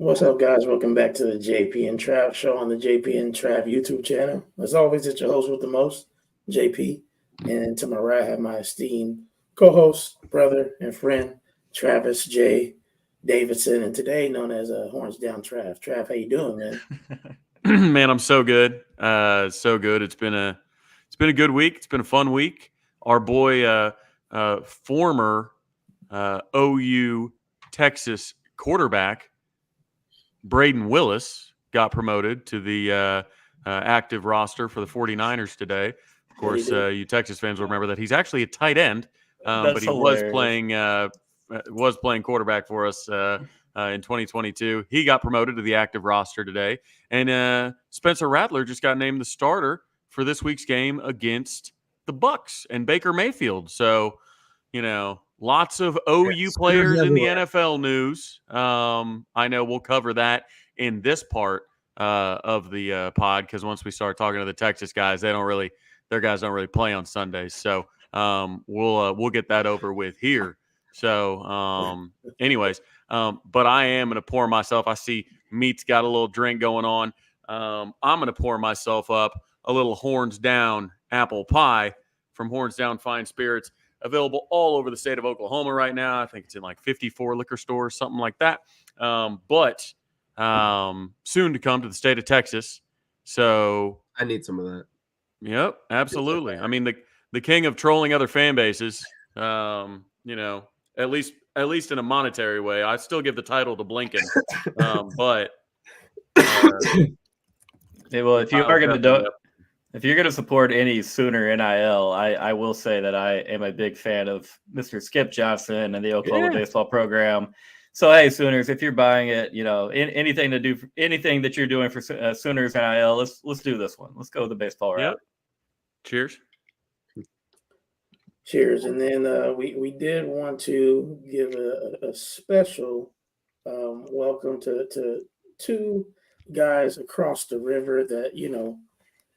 What's up, guys? Welcome back to the JP and Trav show on the JP and Trav YouTube channel. As always, it's your host with the most, JP. And to my right, I have my esteemed co-host, brother, and friend, Travis J. Davidson, and today known as Horns Down Trav. Trav, how you doing, man? Man, I'm so good. So good. It's been a good week. It's been a fun week. Our boy, former OU Texas quarterback Braden Willis got promoted to the active roster for the 49ers today. Of course, you Texas fans will remember that he's actually a tight end, but he hilarious. was playing quarterback for us in 2022. He got promoted to the active roster today, and Spencer Rattler just got named the starter for this week's game against the Bucks and Baker Mayfield. So, lots of OU players in the NFL news. I know we'll cover that in this part of the pod, because once we start talking to the Texas guys, their guys don't really play on Sundays. So we'll get that over with here. So anyways, but I am going to pour myself. I see Meat's got a little drink going on. I'm going to pour myself up a little Horns Down apple pie from Horns Down Fine Spirits, available all over the state of Oklahoma right now. I think it's in like 54 liquor stores, something like that. But soon to come to the state of Texas. So I need some of that. Yep, absolutely. I mean, the king of trolling other fan bases, at least in a monetary way. I still give the title to Blinken. But well, if you're going to support any Sooner NIL, I will say that I am a big fan of Mr. Skip Johnson and the Oklahoma baseball program. So, hey, Sooners, if you're buying it, anything that you're doing for Sooners NIL, let's do this one. Let's go with the baseball route. Yep. Cheers. Cheers. And then we did want to give a special welcome to two guys across the river that,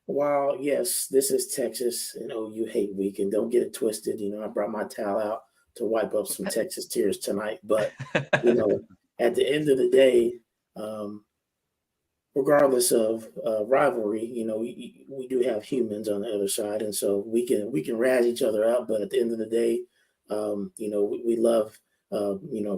while, yes, this is Texas and OU hate week, and don't get it twisted. I brought my towel out to wipe up some Texas tears tonight. But, at the end of the day, regardless of rivalry, we do have humans on the other side. And so we can razz each other out. But at the end of the day, we love,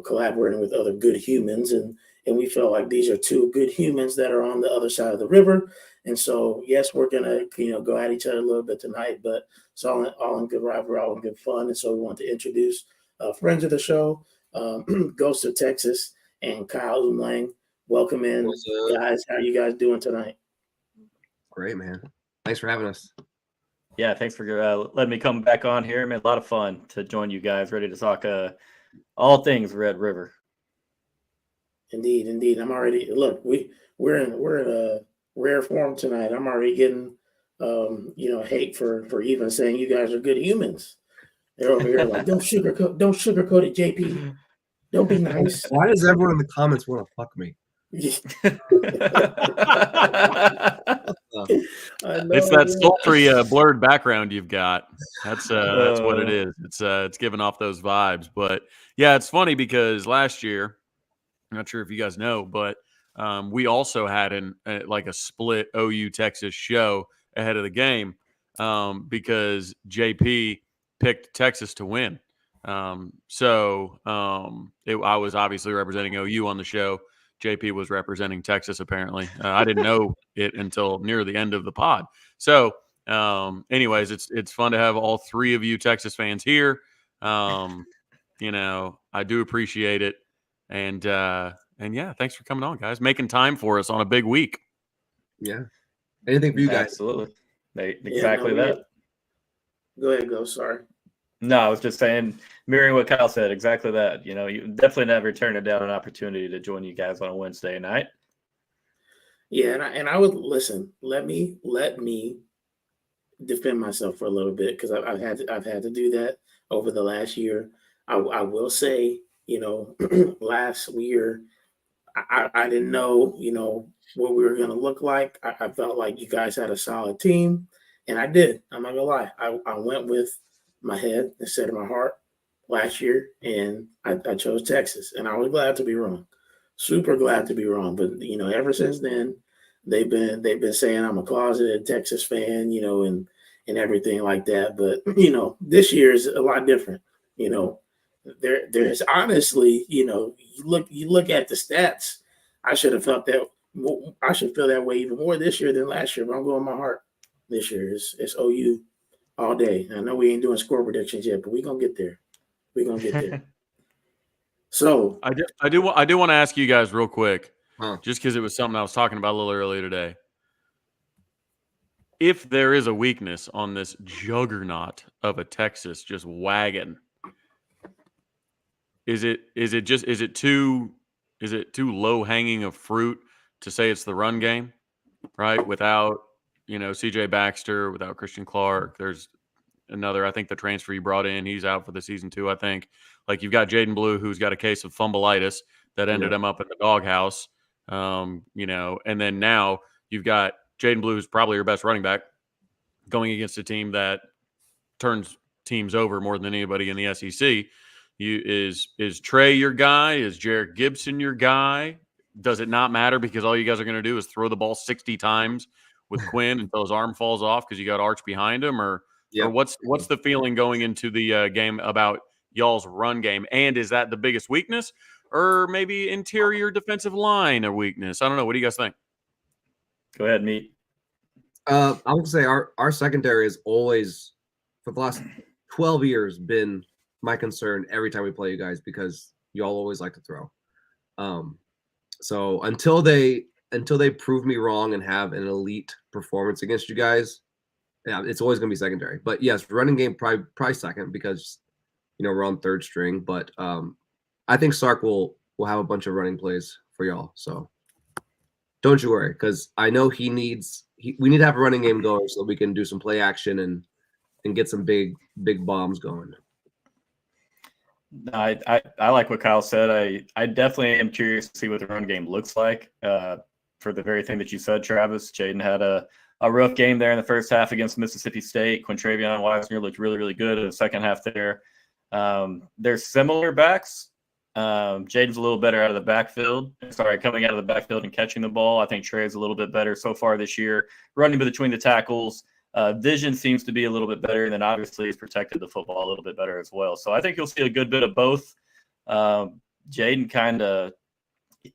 collaborating with other good humans. And we feel like these are two good humans that are on the other side of the river. And so, yes, we're going to, go at each other a little bit tonight, but it's all in good rivalry, all in good fun. And so we want to introduce friends of the show, Ghost of Texas and Kyle Umlang. Welcome in, guys. How are you guys doing tonight? Great, man. Thanks for having us. Yeah, thanks for letting me come back on here. Man, a lot of fun to join you guys, ready to talk all things Red River. Indeed. I'm already we're in a rare form tonight. I'm already getting hate for even saying you guys are good humans. They're over here like, don't sugarcoat it, JP. Don't be nice. Why does everyone in the comments want to fuck me? It's that sultry blurred background you've got. That's what it is. It's giving off those vibes. But yeah, it's funny because last year, I'm not sure if you guys know, but we also had a split OU Texas show ahead of the game because JP picked Texas to win. I was obviously representing OU on the show. JP was representing Texas, apparently. I didn't know it until near the end of the pod. So, anyways, it's fun to have all three of you Texas fans here. I do appreciate it. And yeah, thanks for coming on, guys. Making time for us on a big week. Yeah. Anything for you guys. Absolutely. Exactly that. Go ahead, sorry. No, I was just saying, mirroring what Kyle said, exactly that. You definitely never turn it down an opportunity to join you guys on a Wednesday night. Yeah, and I would listen. Let me defend myself for a little bit because I've had to do that over the last year. I will say, last year I didn't know, what we were going to look like. I felt like you guys had a solid team, and I did. I'm not gonna lie. I went with my head instead of my heart last year, and I chose Texas, and I was glad to be wrong. super glad to be wrong. But ever since then, they've been saying I'm a closeted Texas fan, and everything like that. But this year is a lot different. There's honestly, you look at the stats. I should have felt that. I should feel that way even more this year than last year. But I'm going my heart this year. It's OU all day. I know we ain't doing score predictions yet, but we're gonna get there. We're gonna get there. So I do want to ask you guys real quick, Huh. just because it was something I was talking about a little earlier today. If there is a weakness on this juggernaut of a Texas just wagon, is it too low hanging of fruit to say it's the run game, right? Without CJ Baxter, without Christian Clark, there's another. I think the transfer you brought in, he's out for the season too. I think you've got Jaden Blue, who's got a case of fumbleitis that ended him up in the doghouse. And then now you've got Jaden Blue, who's probably your best running back, going against a team that turns teams over more than anybody in the SEC. Is Trey your guy? Is Jarek Gibson your guy? Does it not matter because all you guys are going to do is throw the ball 60 times with Quinn until his arm falls off because you got Arch behind him? Or what's the feeling going into the game about y'all's run game? And is that the biggest weakness, or maybe interior defensive line a weakness? I don't know. What do you guys think? Go ahead, Meat. I would say our secondary has always, for the last 12 years, been my concern every time we play you guys because y'all always like to throw. So until they prove me wrong and have an elite performance against you guys, it's always going to be secondary. But yes, running game probably second because we're on third string. But I think Sark will have a bunch of running plays for y'all. So don't you worry, because I know we need to have a running game going so that we can do some play action and get some big bombs going. I like what Kyle said. I definitely am curious to see what the run game looks like. For the very thing that you said, Travis, Jaden had a rough game there in the first half against Mississippi State. Quintravion Wisner looked really, really good in the second half there. They're similar backs. Jaden's a little better out of the backfield. Coming out of the backfield and catching the ball. I think Trey's a little bit better so far this year, running between the tackles. Vision seems to be a little bit better, and then obviously he's protected the football a little bit better as well. So I think you'll see a good bit of both. Jaden kind of,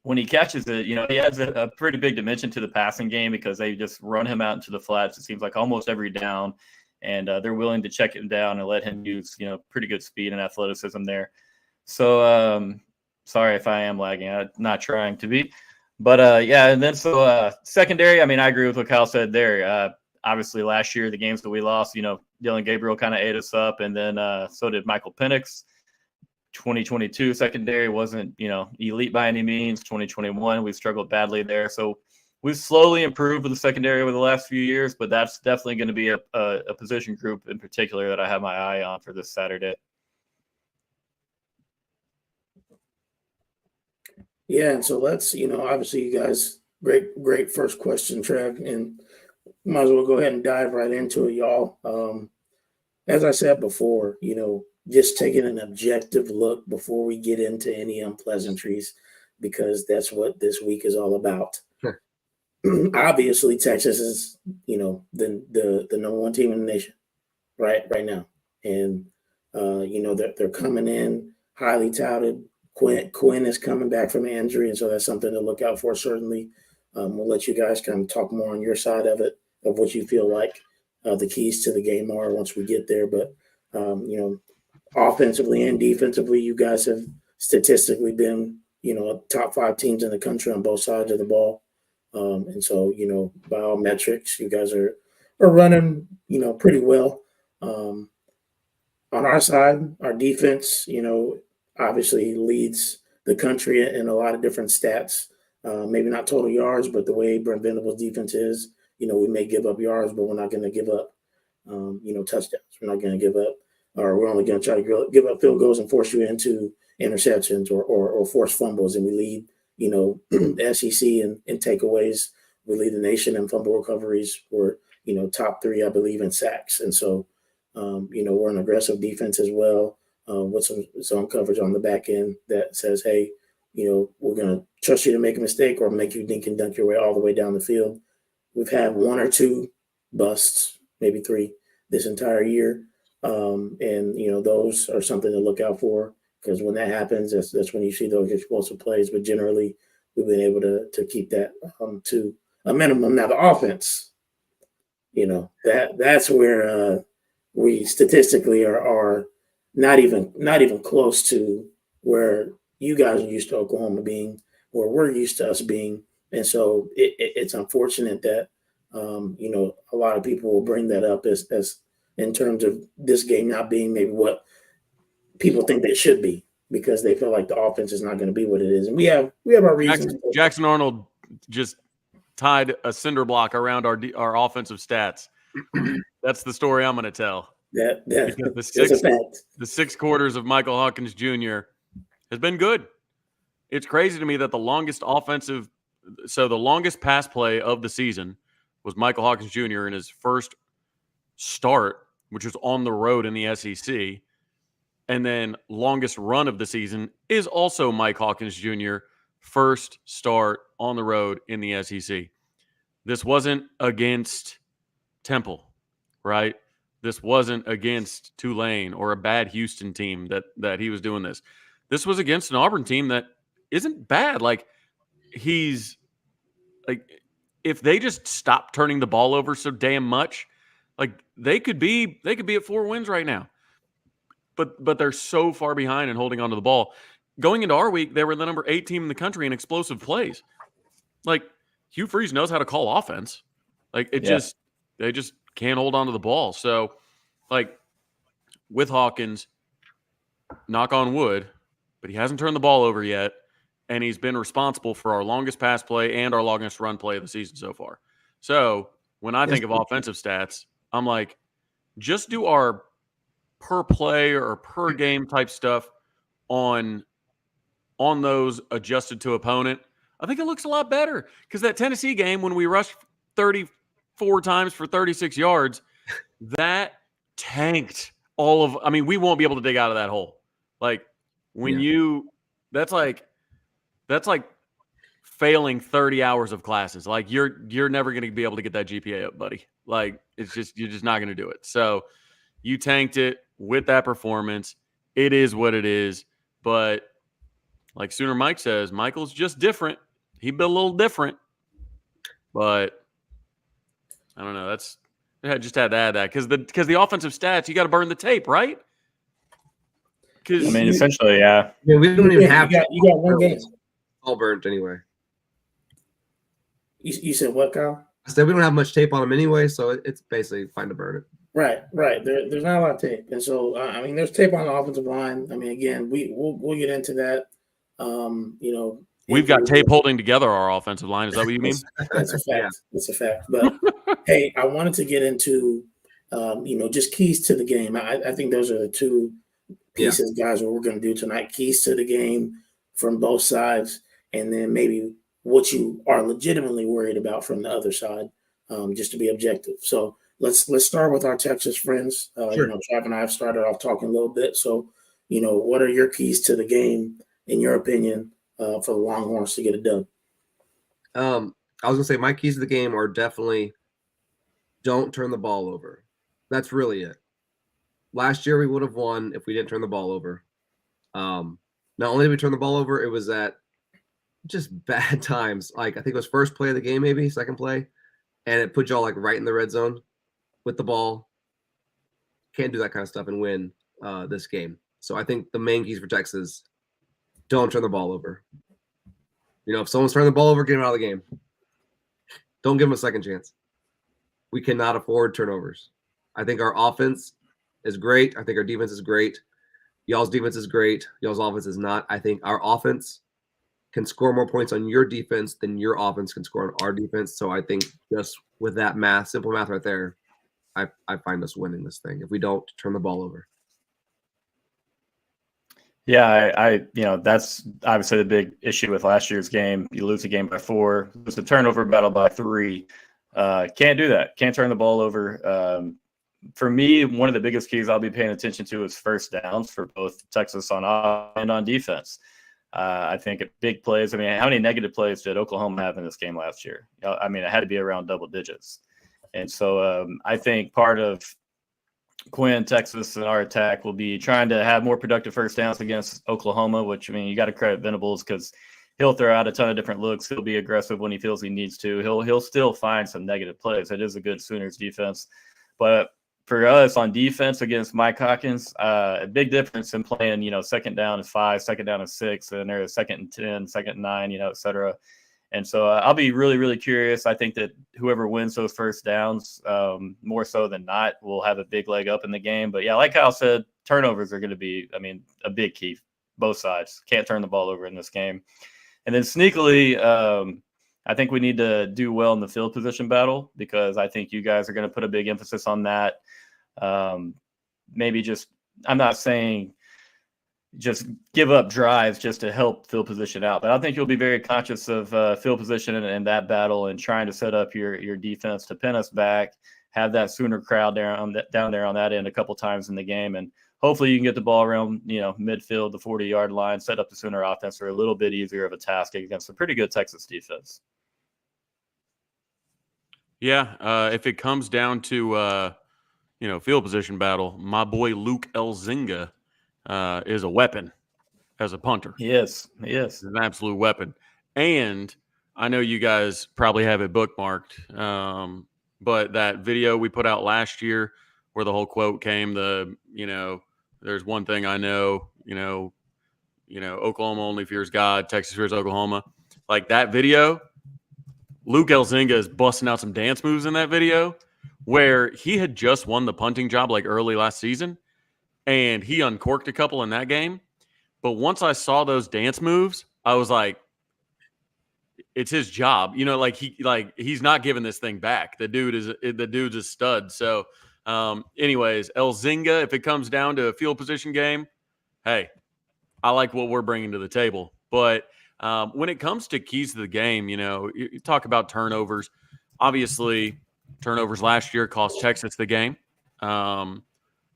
when he catches it, he adds a pretty big dimension to the passing game because they just run him out into the flats. It seems like almost every down, and they're willing to check him down and let him use, pretty good speed and athleticism there. So sorry if I am lagging. I'm not trying to be. But, and then secondary, I agree with what Kyle said there. Obviously, last year, the games that we lost, Dylan Gabriel kind of ate us up, and then so did Michael Penix. 2022 secondary wasn't, elite by any means. 2021, we struggled badly there. So we've slowly improved with the secondary over the last few years, but that's definitely going to be a position group in particular that I have my eye on for this Saturday. Yeah, and so let's, obviously you guys, great first question, Trev, and might as well go ahead and dive right into it, y'all. As I said before, just taking an objective look before we get into any unpleasantries, because that's what this week is all about. Sure. Obviously, Texas is, the number one team in the nation, right now, and they're coming in highly touted. Quinn is coming back from injury, and so that's something to look out for. Certainly, we'll let you guys kind of talk more on your side of it, of what you feel like the keys to the game are once we get there. But offensively and defensively, you guys have statistically been, top 5 teams in the country on both sides of the ball. And so, by all metrics, you guys are running, pretty well. On our side, our defense, obviously leads the country in a lot of different stats. Maybe not total yards, but the way Brent Venables' defense is, we may give up yards, but we're not going to give up, touchdowns. We're not going to give up, or we're only going to try to give up field goals and force you into interceptions or force fumbles. And we lead, the SEC in takeaways. We lead the nation in fumble recoveries. We're, top 3, I believe, in sacks. And so, we're an aggressive defense as well. With some zone coverage on the back end that says, hey, we're going to trust you to make a mistake or make you dink and dunk your way all the way down the field. We've had one or two busts, maybe three this entire year. And those are something to look out for, because when that happens, that's when you see those explosive plays. But generally, we've been able to keep that to a minimum. Now the offense, that's where we statistically are not even close to where you guys are used to Oklahoma being, where we're used to us being. And so it's unfortunate that a lot of people will bring that up as in terms of this game not being maybe what people think they should be, because they feel like the offense is not going to be what it is. And we have our reasons. Jackson Arnold just tied a cinder block around our offensive stats. That's the story I'm going to tell. Because the 6 quarters of Michael Hawkins Jr. has been good. It's crazy to me that the longest pass play of the season was Michael Hawkins Jr. in his first start, which was on the road in the SEC. And then longest run of the season is also Mike Hawkins Jr. first start on the road in the SEC. This wasn't against Temple, right? This wasn't against Tulane or a bad Houston team that he was doing this. This was against an Auburn team that isn't bad. Like, he's like, if they just stop turning the ball over so damn much, like they could be at 4 wins right now. But they're so far behind and holding onto the ball. Going into our week, they were the number 8 team in the country in explosive plays. Like, Hugh Freeze knows how to call offense. Like, they just can't hold on to the ball. So, like, with Hawkins, knock on wood, but he hasn't turned the ball over yet, and he's been responsible for our longest pass play and our longest run play of the season so far. So, when I think of offensive stats, I'm like, just do our per play or per game type stuff on those adjusted to opponent. I think it looks a lot better, because that Tennessee game, when we rushed 34 times for 36 yards, that tanked we won't be able to dig out of that hole. Like, that's like failing 30 hours of classes. Like, you're never going to be able to get that GPA up, buddy. Like, you're just not going to do it. So you tanked it with that performance. It is what it is. But like Sooner Mike says, Michael's just different. He'd be a little different. But I don't know. I just had to add that, because the offensive stats, you got to burn the tape, right? Essentially, yeah. We don't even have. You got one game. All burnt anyway. You said what, Kyle? I said we don't have much tape on them anyway, so it's basically fine to burn it. Right. There's not a lot of tape, and so there's tape on the offensive line. Again, we'll get into that. We've got tape holding together our offensive line. Is that what you mean? That's a fact. Yeah. That's a fact. But hey, I wanted to get into just keys to the game. I think those are the two pieces, guys, what we're going to do tonight. Keys to the game from both sides, and then maybe what you are legitimately worried about from the other side, just to be objective. So let's start with our Texas friends. Sure. Trav and I have started off talking a little bit. So, what are your keys to the game, in your opinion, for the Longhorns to get it done? I was going to say my keys to the game are definitely don't turn the ball over. That's really it. Last year we would have won if we didn't turn the ball over. Not only did we turn the ball over, it was at just bad times. Like, I think it was first play of the game, maybe second play, and it put y'all like right in the red zone with the ball. Can't do that kind of stuff and win this game. So I think the main keys for Texas: don't turn the ball over. If someone's turning the ball over, get them out of the game. Don't give them a second chance. We cannot afford turnovers. I think our offense is great. I think our defense is great. Y'all's defense is great. Y'all's offense is not. I think our offense can score more points on your defense than your offense can score on our defense. So I think just with that simple math right there, I find us winning this thing if we don't turn the ball over. Yeah, that's obviously the big issue with last year's game. You lose a game by 4, lose the turnover battle by 3. Can't do that. Can't turn the ball over. For me, one of the biggest keys I'll be paying attention to is first downs for both Texas on offense and on defense. I think big plays. I mean, how many negative plays did Oklahoma have in this game last year? I mean, it had to be around double digits. And so I think part of Quinn, Texas, and our attack will be trying to have more productive first downs against Oklahoma, which, I mean, you got to credit Venables because he'll throw out a ton of different looks. He'll be aggressive when he feels he needs to. He'll still find some negative plays. It is a good Sooners defense. But for us on defense against Mike Hawkins, a big difference in playing, second down is 5, second down is 6, and there's second and 10, second and 9, et cetera. And so I'll be really, really curious. I think that whoever wins those first downs, more so than not, will have a big leg up in the game. But yeah, like Kyle said, turnovers are going to be, a big key. Both sides can't turn the ball over in this game. And then sneakily, I think we need to do well in the field position battle because I think you guys are going to put a big emphasis on that. Maybe I'm not saying just give up drives just to help field position out, but I think you'll be very conscious of field position in that battle and trying to set up your defense to pin us back, have that Sooner crowd down there on that end a couple times in the game, and hopefully you can get the ball around midfield, the 40-yard line, set up the Sooner offense for a little bit easier of a task against a pretty good Texas defense. Yeah, if it comes down to field position battle, my boy Luke Elzinga is a weapon as a punter. Yes. He's an absolute weapon. And I know you guys probably have it bookmarked, but that video we put out last year where the whole quote came, there's one thing I know, Oklahoma only fears God, Texas fears Oklahoma. Like that video, Luke Elzinga is busting out some dance moves in that video where he had just won the punting job like early last season. And he uncorked a couple in that game. But once I saw those dance moves, I was like, it's his job. He's not giving this thing back. The dude's a stud. So anyways, Elzinga, if it comes down to a field position game, hey, I like what we're bringing to the table. But when it comes to keys to the game, you talk about turnovers. Obviously, turnovers last year cost Texas the game.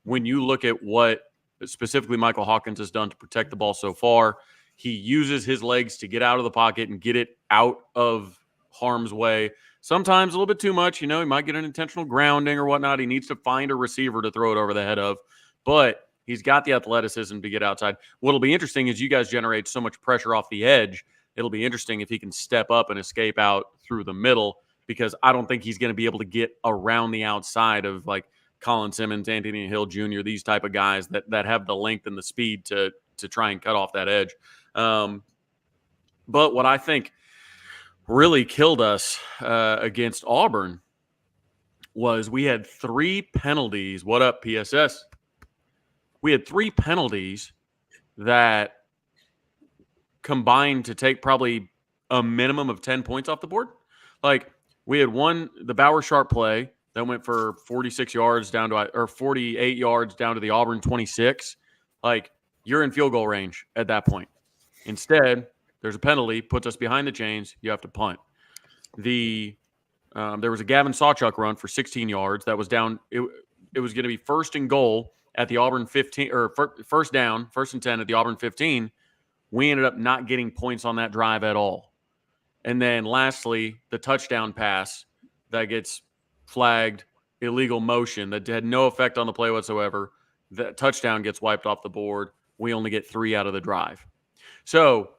When you look at what specifically Michael Hawkins has done to protect the ball so far, he uses his legs to get out of the pocket and get it out of harm's way. Sometimes a little bit too much. He might get an intentional grounding or whatnot. He needs to find a receiver to throw it over the head of. But he's got the athleticism to get outside. What'll be interesting is you guys generate so much pressure off the edge. It'll be interesting if he can step up and escape out through the middle because I don't think he's going to be able to get around the outside of like Colin Simmons, Anthony Hill Jr., these type of guys that have the length and the speed to try and cut off that edge. But what I think really killed us against Auburn was we had 3 penalties. What up, PSS? We had 3 penalties that combined to take probably a minimum of 10 points off the board. Like we had one, the Bauer Sharp play that went for 46 yards down to, or 48 yards down to the Auburn 26. Like you're in field goal range at that point. Instead, there's a penalty, puts us behind the chains. You have to punt. There was a Gavin Sawchuk run for 16 yards that was down. It was going to be first and goal at the Auburn 15, or first down, 1st and 10 at the Auburn 15. We ended up not getting points on that drive at all. And then lastly, the touchdown pass that gets flagged illegal motion that had no effect on the play whatsoever. That touchdown gets wiped off the board. We only get 3 out of the drive. So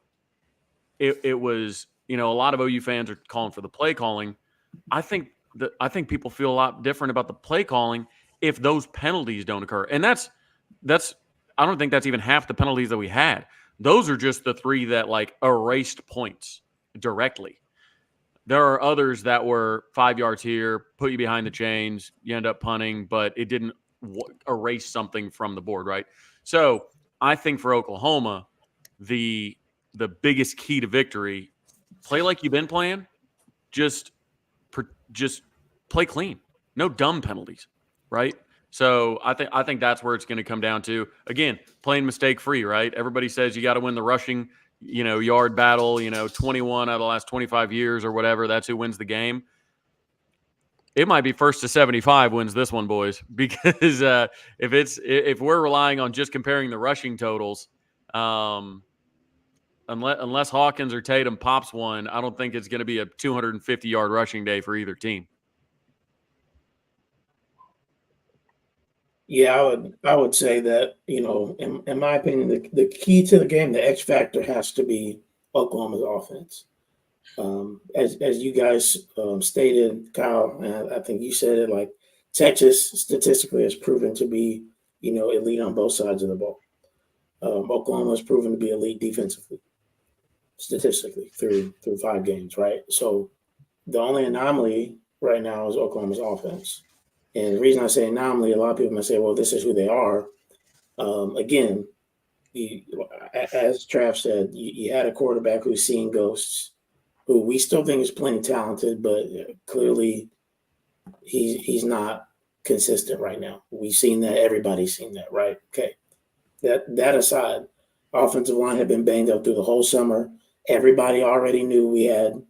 it was, a lot of OU fans are calling for the play calling. I think people feel a lot different about the play calling if those penalties don't occur. And that's I don't think that's even half the penalties that we had. Those are just the 3 that like erased points directly. There are others that were 5 yards here, put you behind the chains, you end up punting, but it didn't erase something from the board, right? So I think for Oklahoma, the biggest key to victory, play like you've been playing, just play clean. No dumb penalties, right? So I think that's where it's going to come down to. Again, playing mistake-free, right? Everybody says you got to win the rushing yard battle, 21 out of the last 25 years or whatever. That's who wins the game. It might be 1st to 75 wins this one, boys, because if we're relying on just comparing the rushing totals, unless Hawkins or Tatum pops one, I don't think it's going to be a 250-yard rushing day for either team. Yeah, I would say that, in my opinion, the key to the game, the X factor has to be Oklahoma's offense. As you guys stated, Kyle, and I think you said it, like Texas statistically has proven to be, elite on both sides of the ball. Oklahoma has proven to be elite defensively, statistically through 5 games, right? So the only anomaly right now is Oklahoma's offense. And the reason I say anomaly, a lot of people might say, well, this is who they are. Again, as Trav said, you had a quarterback who's seeing ghosts, who we still think is plenty talented, but clearly he's not consistent right now. We've seen that. Everybody's seen that, right? Okay. That aside, offensive line had been banged up through the whole summer. Everybody already knew we had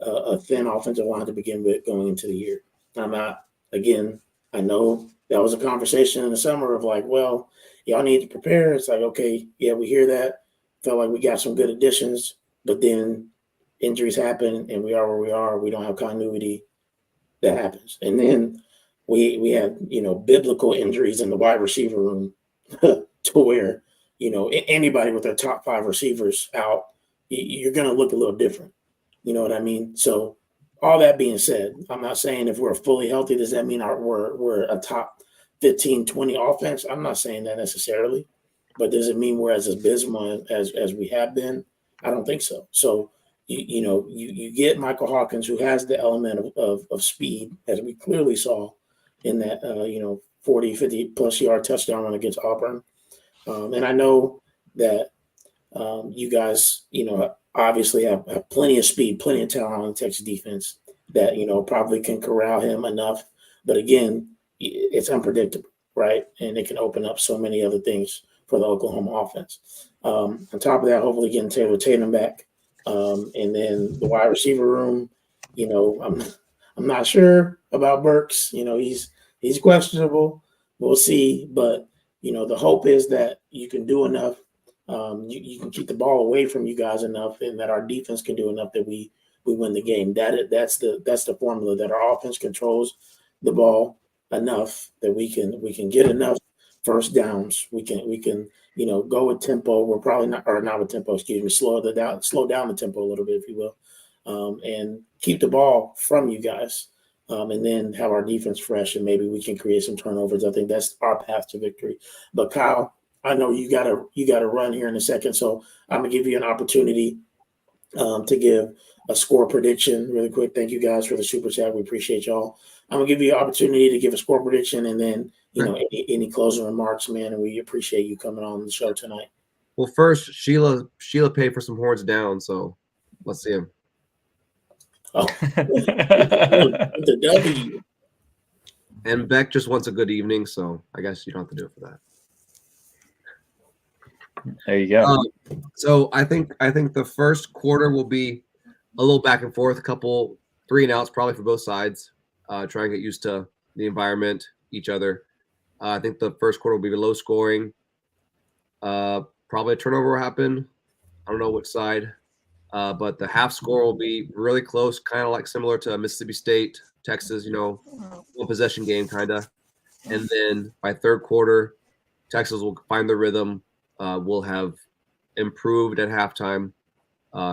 a thin offensive line to begin with going into the year. I know that was a conversation in the summer of like, well, y'all need to prepare. It's like, okay, yeah, we hear that. Felt like we got some good additions, but then injuries happen and we are where we are. We don't have continuity. That happens. And then we had, biblical injuries in the wide receiver room to where, anybody with their top 5 receivers out, you're going to look a little different. You know what I mean? So all that being said, I'm not saying if we're fully healthy, does that mean we're a top 15, 20 offense? I'm not saying that necessarily, but does it mean we're as abysmal as we have been? I don't think so. So, you get Michael Hawkins, who has the element of speed, as we clearly saw in that, 40, 50 plus yard touchdown run against Auburn. And I know that you guys, obviously have plenty of speed, plenty of talent on the Texas defense that, probably can corral him enough. But again, it's unpredictable, right? And it can open up so many other things for the Oklahoma offense. On top of that, hopefully getting Taylor Tatum back. And then the wide receiver room, I'm not sure about Burks. He's questionable. We'll see. But, the hope is that you can do enough. You can keep the ball away from you guys enough, and that our defense can do enough that we win the game. That's the formula, that our offense controls the ball enough that we can get enough first downs. We can go with tempo. We're probably not with tempo. Excuse me. Slow down the tempo a little bit, if you will, and keep the ball from you guys, and then have our defense fresh, and maybe we can create some turnovers. I think that's our path to victory. But Kyle, I know you gotta run here in a second, so I'm gonna give you an opportunity to give a score prediction really quick. Thank you guys for the super chat. We appreciate y'all. I'm gonna give you an opportunity to give a score prediction, and then any closing remarks, man. And we appreciate you coming on the show tonight. Well, first, Sheila paid for some horns down, so let's see him. Oh, the W. And Beck just wants a good evening, so I guess you don't have to do it for that. There you go. So I think the first quarter will be a little back and forth, a couple 3 and outs probably for both sides. Try and get used to the environment, each other. I think the first quarter will be low scoring. Probably a turnover will happen. I don't know which side, but the half score will be really close, kind of like similar to Mississippi State, Texas. One possession game kind of. And then by third quarter, Texas will find the rhythm. Will have improved at halftime,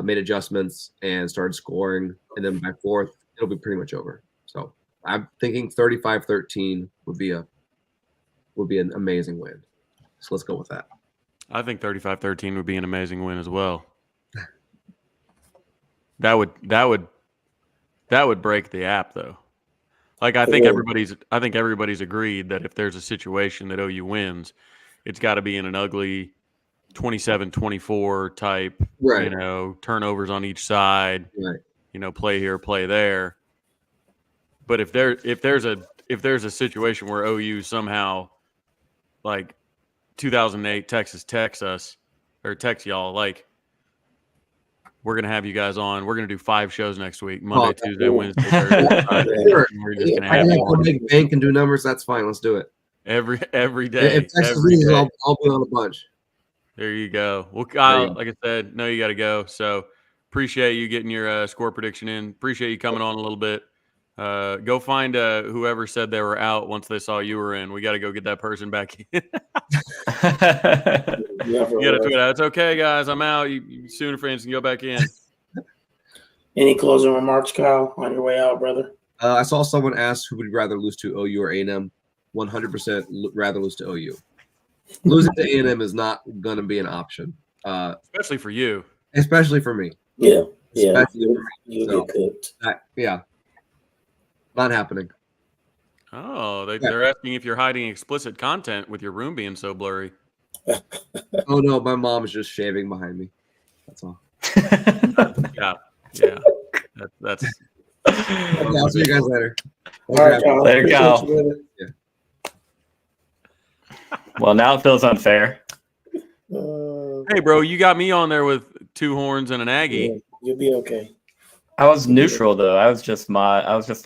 made adjustments, and started scoring. And then by fourth, it'll be pretty much over. So I'm thinking 35-13 would be an amazing win. So let's go with that. I think 35-13 would be an amazing win as well. That would break the app, though. Like I think everybody's agreed that if there's a situation that OU wins, it's got to be in an ugly 27-24 type, right. Turnovers on each side, right. Play here, play there. But if there's a situation where OU somehow, like 2008 Texas text us or text y'all, like we're gonna have you guys on. We're gonna do 5 shows next week: Monday, Tuesday, Wednesday, Thursday, Friday. Sure. We're just gonna I have can make bank and do numbers. That's fine. Let's do it. every day. If Texas loses, I'll be on a bunch. There you go. Well, Kyle, like I said, know you got to go. So appreciate you getting your score prediction in. Appreciate you coming on a little bit. Go find whoever said they were out once they saw you were in. We got to go get that person back in. You got to tweet out, it's okay, guys. I'm out. You Sooner fans can go back in. Any closing remarks, Kyle, on your way out, brother? I saw someone ask who would rather lose to OU or A&M. 100% rather lose to OU. Losing to A&M is not going to be an option. Especially for you. Especially for me. Yeah. Especially for me. You get cooked. Yeah. Not happening. Oh, they're asking if you're hiding explicit content with your room being so blurry. Oh, no. My mom is just shaving behind me. That's all. Yeah. That's Okay, I'll see you guys later. All right, Kyle. Later, Kyle. Yeah. Well, now it feels unfair. Hey, bro, you got me on there with 2 horns and an Aggie. Yeah, you'll be okay. I was neutral though. I was just a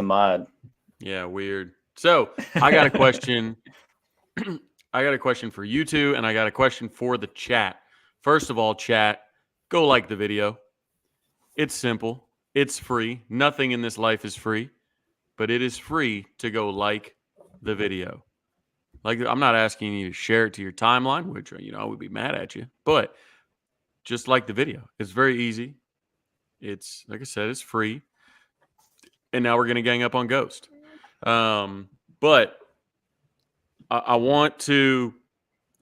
mod. Yeah, weird. So I got a question. I got a question for you two, and I got a question for the chat. First of all, chat, go like the video. It's simple. It's free. Nothing in this life is free, but it is free to go like the video. Like, I'm not asking you to share it to your timeline, which, I would be mad at you, but just like the video. It's very easy. It's, like I said, it's free. And now we're going to gang up on Ghost. But I want to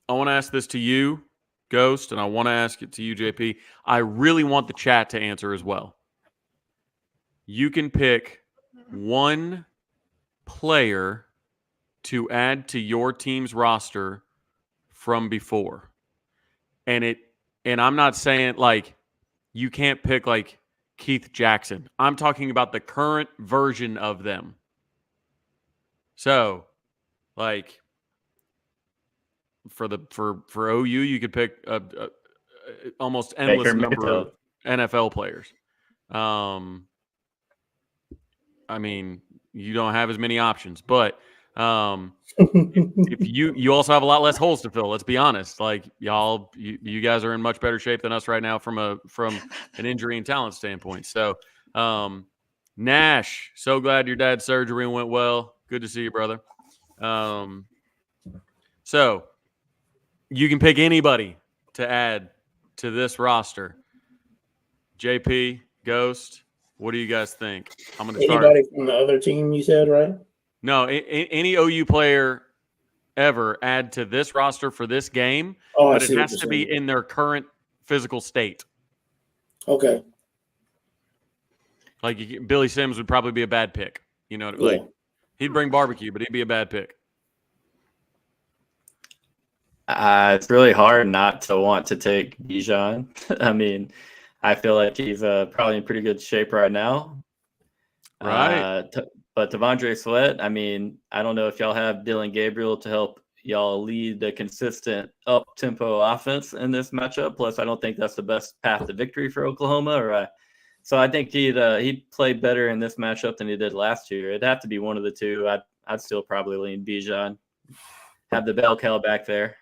ask this to you, Ghost, and I want to ask it to you, JP. I really want the chat to answer as well. You can pick one player to add to your team's roster from before. And I'm not saying like you can't pick like Keith Jackson. I'm talking about the current version of them. So, like for OU, you could pick a almost endless Baker number Mayfield. of NFL players. I mean, you don't have as many options, but if you also have a lot less holes to fill. Let's be honest. Like you guys are in much better shape than us right now from an injury and talent standpoint. So, Nash, so glad your dad's surgery went well. Good to see you, brother. So you can pick anybody to add to this roster. JP, Ghost, what do you guys think? I'm going to start. Anybody from the other team, you said, right? No, any OU player ever add to this roster for this game, but it has to be in their current physical state. Okay. Like Billy Sims would probably be a bad pick. Like he'd bring barbecue, but he'd be a bad pick. It's really hard not to want to take Bijan. I mean, I feel like he's probably in pretty good shape right now. Right. But Devondre Sweat, I mean, I don't know if y'all have Dylan Gabriel to help y'all lead the consistent up-tempo offense in this matchup. Plus, I don't think that's the best path to victory for Oklahoma. So I think he'd play better in this matchup than he did last year. It'd have to be one of the two. I'd still probably lean Bijan. Have the bell cow back there.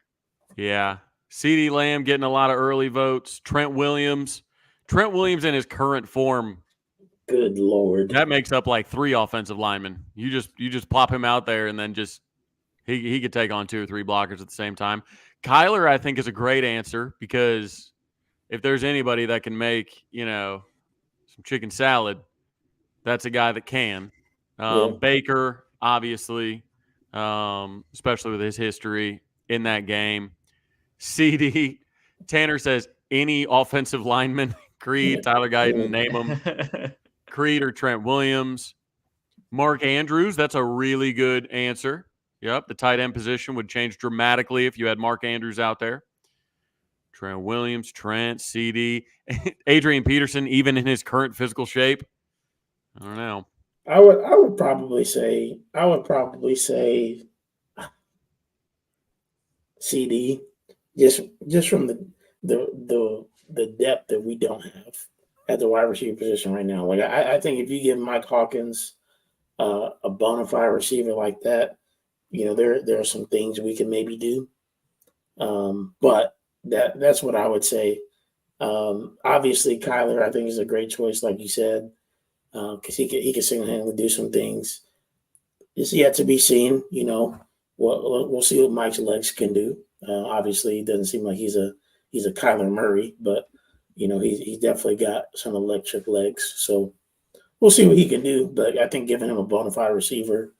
Yeah. CeeDee Lamb getting a lot of early votes. Trent Williams in his current form. Good Lord. That makes up like 3 offensive linemen. You just plop him out there and then just he could take on 2 or 3 blockers at the same time. Kyler, I think, is a great answer because if there's anybody that can make, some chicken salad, that's a guy that can. Baker, obviously, especially with his history in that game. CD, Tanner says any offensive lineman, Creed, Tyler Guyton, name them. Creed or Trent Williams. Mark Andrews, that's a really good answer. Yep, the tight end position would change dramatically if you had Mark Andrews out there. Trent Williams, Trent, CD, Adrian Peterson, even in his current physical shape. I don't know. I would probably say CD, just from the depth that we don't have at the wide receiver position right now. Like I think if you give Mike Hawkins a bona fide receiver like that, there are some things we can maybe do. But That's what I would say. Obviously, Kyler, I think, is a great choice, like you said, because he can single-handedly do some things. It's yet to be seen. We'll see what Mike's legs can do. Obviously, it doesn't seem like he's a Kyler Murray, but he's definitely got some electric legs. So we'll see what he can do. But I think giving him a bona fide receiver,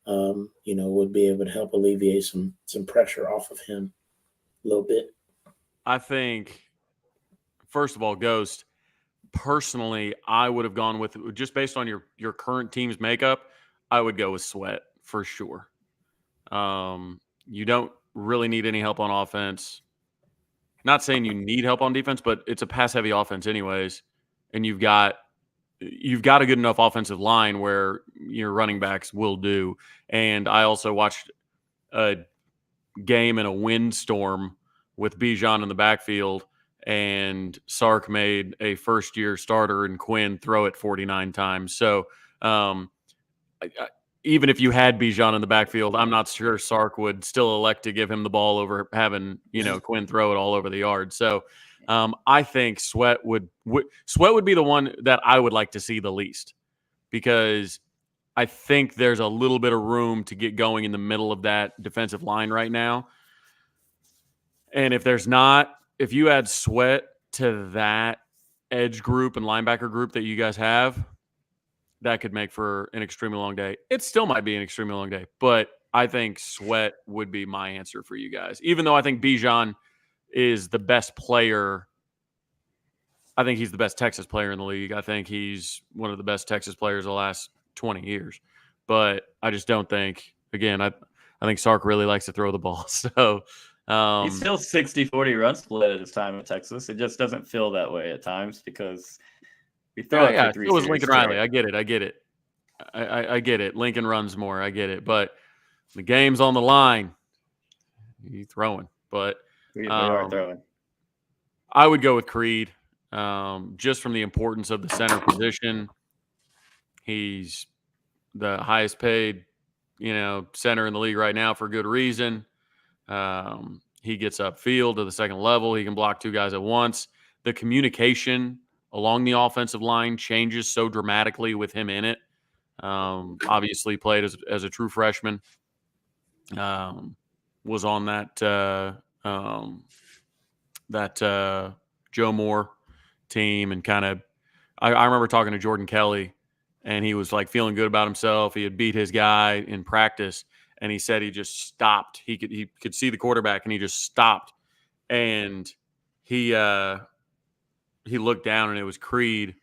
would be able to help alleviate some pressure off of him a little bit. I think, first of all, Ghost, personally, I would have gone with, just based on your current team's makeup, I would go with Sweat for sure. You don't really need any help on offense. Not saying you need help on defense, but it's a pass-heavy offense anyways, and you've got a good enough offensive line where your running backs will do. And I also watched a game in a windstorm with Bijan in the backfield, and Sark made a first-year starter and Quinn throw it 49 times. So even if you had Bijan in the backfield, I'm not sure Sark would still elect to give him the ball over having Quinn throw it all over the yard. So I think Sweat would be the one that I would like to see the least, because I think there's a little bit of room to get going in the middle of that defensive line right now. And if you add Sweat to that edge group and linebacker group that you guys have, that could make for an extremely long day. It still might be an extremely long day, but I think Sweat would be my answer for you guys. Even though I think Bijan is the best player, I think he's the best Texas player in the league. I think he's one of the best Texas players of the last 20 years. But I just don't think, again, I think Sark really likes to throw the ball. So he's still 60-40 run split at his time in Texas. It just doesn't feel that way at times because we throw it for 3 it was series Lincoln straight. Riley. I get it. I get it. Lincoln runs more. I get it. But the game's on the line. He's throwing. But we are throwing. I would go with Creed, just from the importance of the center position. He's the highest paid, center in the league right now for good reason. He gets upfield to the second level. He can block 2 guys at once. The communication along the offensive line changes so dramatically with him in it. Obviously played as a true freshman. Was on that Joe Moore team, and kind of I remember talking to Jordan Kelly, and he was like feeling good about himself. He had beat his guy in practice, and he said he just stopped. He could see the quarterback, and he just stopped, and he looked down, and it was Creed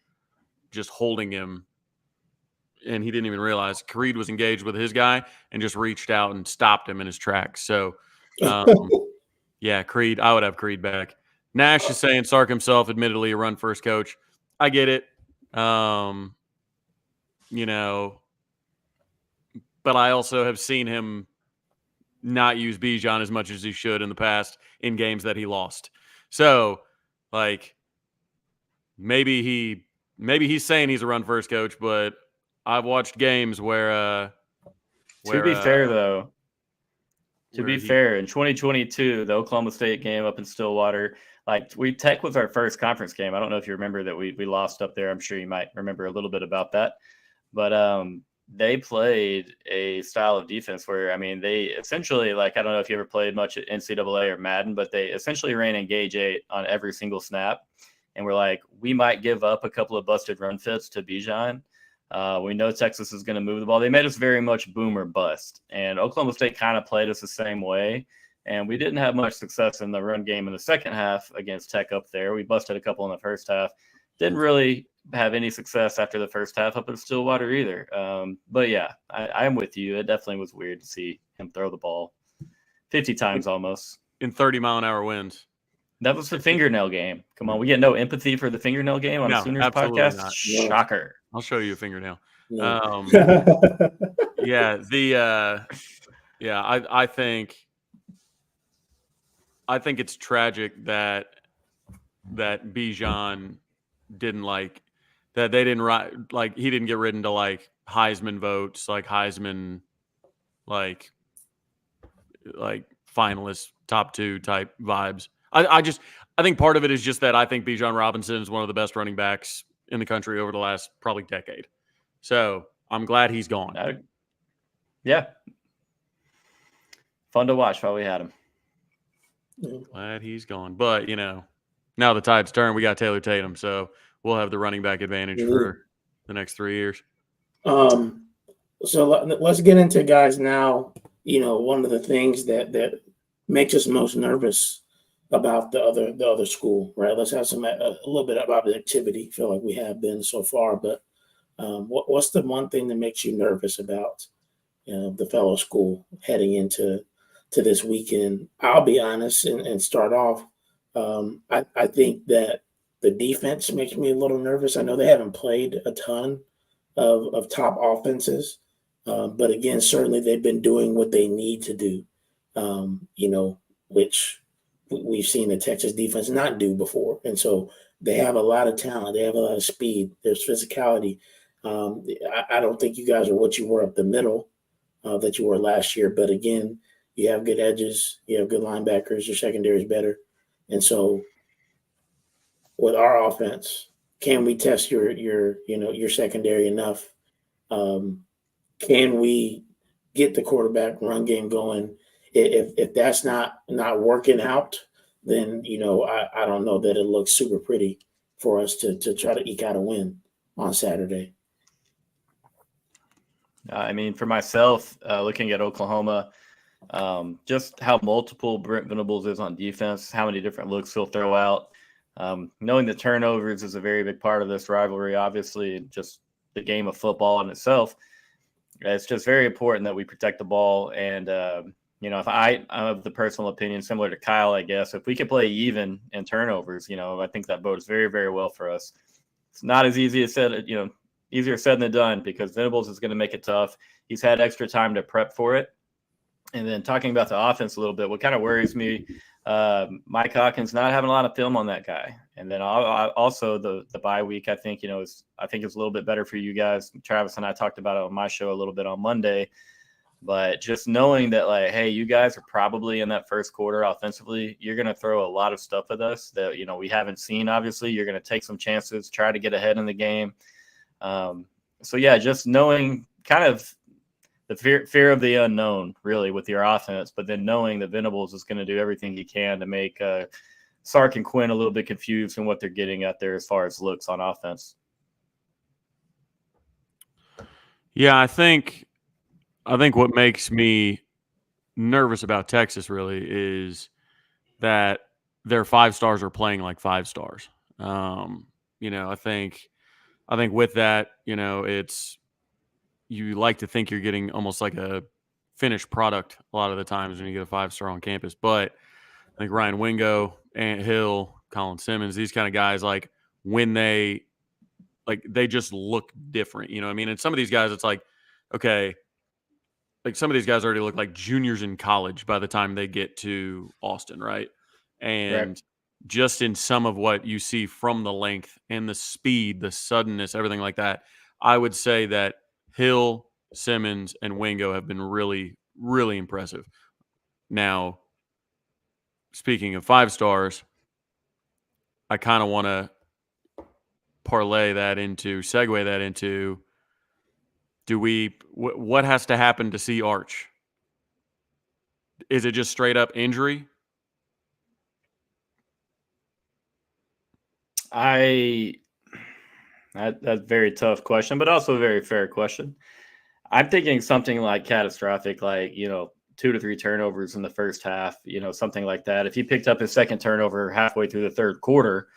just holding him, and he didn't even realize Creed was engaged with his guy and just reached out and stopped him in his tracks. So, yeah, Creed, I would have Creed back. Nash is saying Sark himself, admittedly a run-first coach. I get it. But I also have seen him not use Bijan as much as he should in the past in games that he lost. So, like, maybe he's saying he's a run-first coach, but I've watched games where to be fair, though, in 2022, the Oklahoma State game up in Stillwater, like Tech was our first conference game. I don't know if you remember that we lost up there. I'm sure you might remember a little bit about that. But they played a style of defense where, I mean, they essentially, like, I don't know if you ever played much at NCAA or Madden, but they essentially ran Engage 8 on every single snap. And we're like, we might give up a couple of busted run fits to Bijan. We know Texas is going to move the ball. They made us very much boom or bust. And Oklahoma State kind of played us the same way. And we didn't have much success in the run game in the second half against Tech up there. We busted a couple in the first half. Didn't really have any success after the first half up in Stillwater either. But yeah, I'm with you. It definitely was weird to see him throw the ball 50 times almost. In 30-mile-an-hour winds. That was the fingernail game. Come on, we get no empathy for the fingernail game on a Sooners podcast? Not. Shocker. I'll show you a fingernail. No. I think it's tragic that Bijan didn't that they didn't he didn't get ridden to like Heisman votes, like Heisman like finalists, top 2 type vibes. I think part of it is just that I think Bijan Robinson is one of the best running backs in the country over the last probably decade. So I'm glad he's gone. Yeah. Fun to watch while we had him. Glad he's gone. But, now the tide's turned. We got Taylor Tatum, so we'll have the running back advantage for the next 3 years. So let's get into guys now. One of the things that makes us most nervous about the other school, right? Let's have a little bit about the activity. Feel like we have been so far, but what's the one thing that makes you nervous about the fellow school heading into this weekend? I'll be honest and start off. I think that the defense makes me a little nervous. I know they haven't played a ton of top offenses, but again, certainly they've been doing what they need to do, which we've seen the Texas defense not do before. And so they have a lot of talent. They have a lot of speed. There's physicality. I don't think you guys are what you were up the middle that you were last year. But again, you have good edges. You have good linebackers. Your secondary is better. And so with our offense, can we test your secondary enough? Can we get the quarterback run game going? If that's not working out, then I don't know that it looks super pretty for us to try to eke out a win on Saturday. I mean, for myself, looking at Oklahoma, just how multiple Brent Venables is on defense, how many different looks he'll throw out. Knowing the turnovers is a very big part of this rivalry, obviously, just the game of football in itself. It's just very important that we protect the ball. And, if I have the personal opinion, similar to Kyle, I guess, if we could play even in turnovers, I think that bodes very, very well for us. It's not as easy as said, easier said than done, because Venables is going to make it tough. He's had extra time to prep for it. And then talking about the offense a little bit, what kind of worries me, Mike Hawkins not having a lot of film on that guy. And then also the bye week, I think, is a little bit better for you guys. Travis and I talked about it on my show a little bit on Monday. But just knowing that, like, hey, you guys are probably in that first quarter offensively, you're going to throw a lot of stuff at us that, we haven't seen, obviously. You're going to take some chances, try to get ahead in the game. So, yeah, just knowing kind of the fear of the unknown, really, with your offense, but then knowing that Venables is going to do everything he can to make Sark and Quinn a little bit confused in what they're getting at there as far as looks on offense. Yeah, I think what makes me nervous about Texas really is that their 5 stars are playing like 5 stars. I think with that, it's, you like to think you're getting almost like a finished product a lot of the times when you get a 5-star on campus. But I think Ryan Wingo, Ant Hill, Colin Simmons, these kind of guys, like, when they just look different, And some of these guys, it's like, okay, like, some of these guys already look like juniors in college by the time they get to Austin, right? And just in some of what you see from the length and the speed, the suddenness, everything like that, I would say that Hill, Simmons, and Wingo have been really, really impressive. Now, speaking of 5 stars, I kind of want to segue that into, what has to happen to see Arch? Is it just straight up injury? That's a very tough question, but also a very fair question. I'm thinking something like catastrophic, like, 2 to 3 turnovers in the first half, something like that. If he picked up his second turnover halfway through the third quarter,